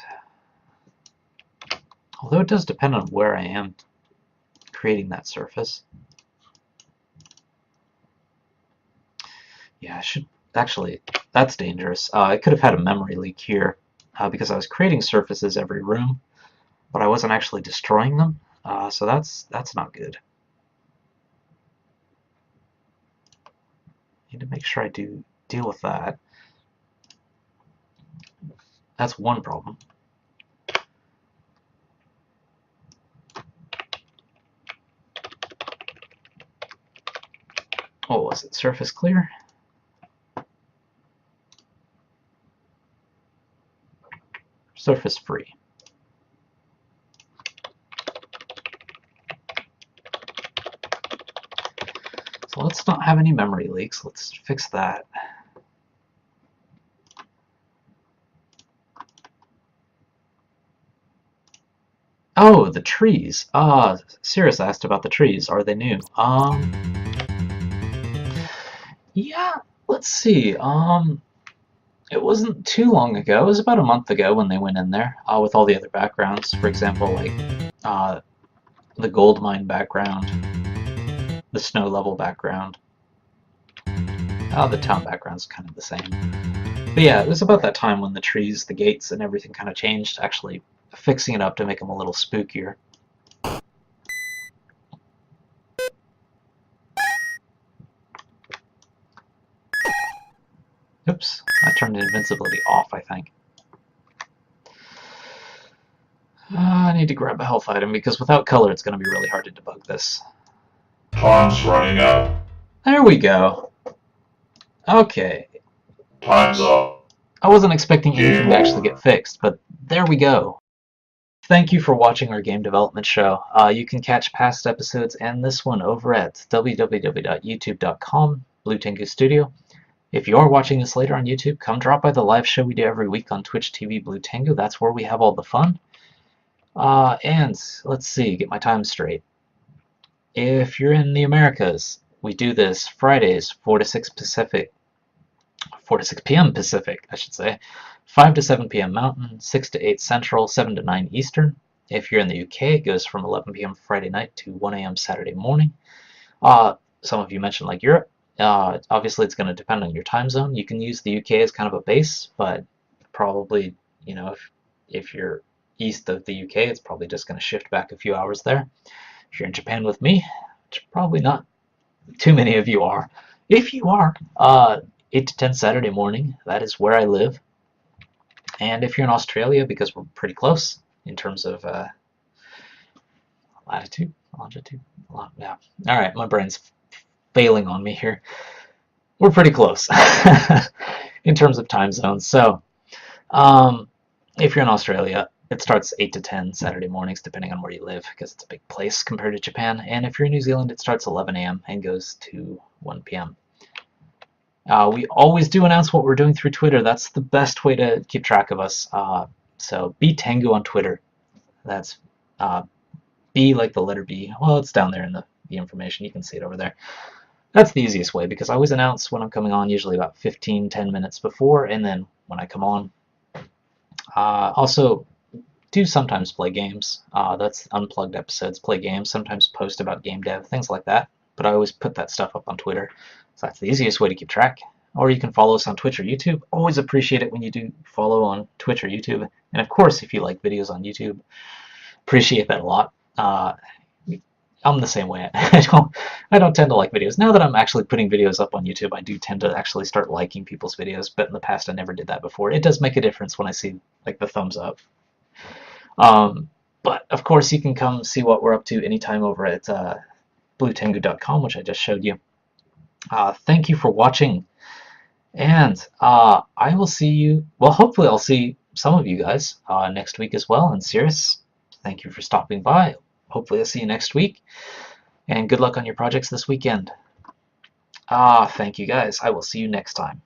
Although it does depend on where I am creating that surface. Yeah, I should actually. That's dangerous. I could have had a memory leak here because I was creating surfaces every room, but I wasn't actually destroying them. So that's not good. Need to make sure I do deal with that. That's one problem. Oh, was it surface clear? Surface free. So let's not have any memory leaks. Let's fix that. Oh, the trees. Cirrus asked about the trees. Are they new? Yeah, let's see. It wasn't too long ago. It was about a month ago when they went in there with all the other backgrounds. For example, like the gold mine background, the snow level background. The town background's kind of the same. But yeah, it was about that time when the trees, the gates, and everything kind of changed, actually fixing it up to make them a little spookier. Oops, I turned invincibility off, I think. I need to grab a health item because without color it's going to be really hard to debug this. Time's running out. There we go. Okay. Time's up. I wasn't expecting anything to actually get fixed, but there we go. Thank you for watching our game development show. You can catch past episodes and this one over at www.youtube.com, Tengu Studio. If you are watching this later on YouTube, come drop by the live show we do every week on Twitch TV Blue Tengu. That's where we have all the fun. And let's see, get my time straight. If you're in the Americas, we do this Fridays, 4 to 6 p.m. Pacific, I should say. 5 to 7 p.m. Mountain, 6 to 8 Central, 7 to 9 Eastern. If you're in the UK, it goes from 11 p.m. Friday night to 1 a.m. Saturday morning. Some of you mentioned like Europe. Obviously, it's going to depend on your time zone. You can use the UK as kind of a base, but probably, you know, if you're east of the UK, it's probably just going to shift back a few hours there. If you're in Japan with me, which probably not too many of you are. If you are, 8 to 10 Saturday morning, that is where I live. And if you're in Australia, because we're pretty close in terms of latitude, longitude, yeah. All right, my brain's failing on me here. We're pretty close in terms of time zones. So if you're in Australia, it starts 8 to 10 Saturday mornings, depending on where you live, because it's a big place compared to Japan. And if you're in New Zealand, it starts 11 a.m. and goes to 1 p.m. We always do announce what we're doing through Twitter. That's the best way to keep track of us. So be Tengu on Twitter. That's B like the letter B. Well, it's down there in the information. You can see it over there. That's the easiest way because I always announce when I'm coming on, usually about 15-10 minutes before, and then when I come on. Also, do sometimes play games. That's unplugged episodes, play games, sometimes post about game dev, things like that. But I always put that stuff up on Twitter. So that's the easiest way to keep track. Or you can follow us on Twitch or YouTube. Always appreciate it when you do follow on Twitch or YouTube. And of course, if you like videos on YouTube, appreciate that a lot. I'm the same way. I don't tend to like videos. Now that I'm actually putting videos up on YouTube, I do tend to actually start liking people's videos, but in the past I never did that before. It does make a difference when I see like the thumbs up. But of course you can come see what we're up to anytime over at bluetengu.com, which I just showed you. Thank you for watching, and I will see you, well, hopefully I'll see some of you guys next week as well. And Cirrus, thank you for stopping by. Hopefully I'll see you next week, and good luck on your projects this weekend. Thank you guys. I will see you next time.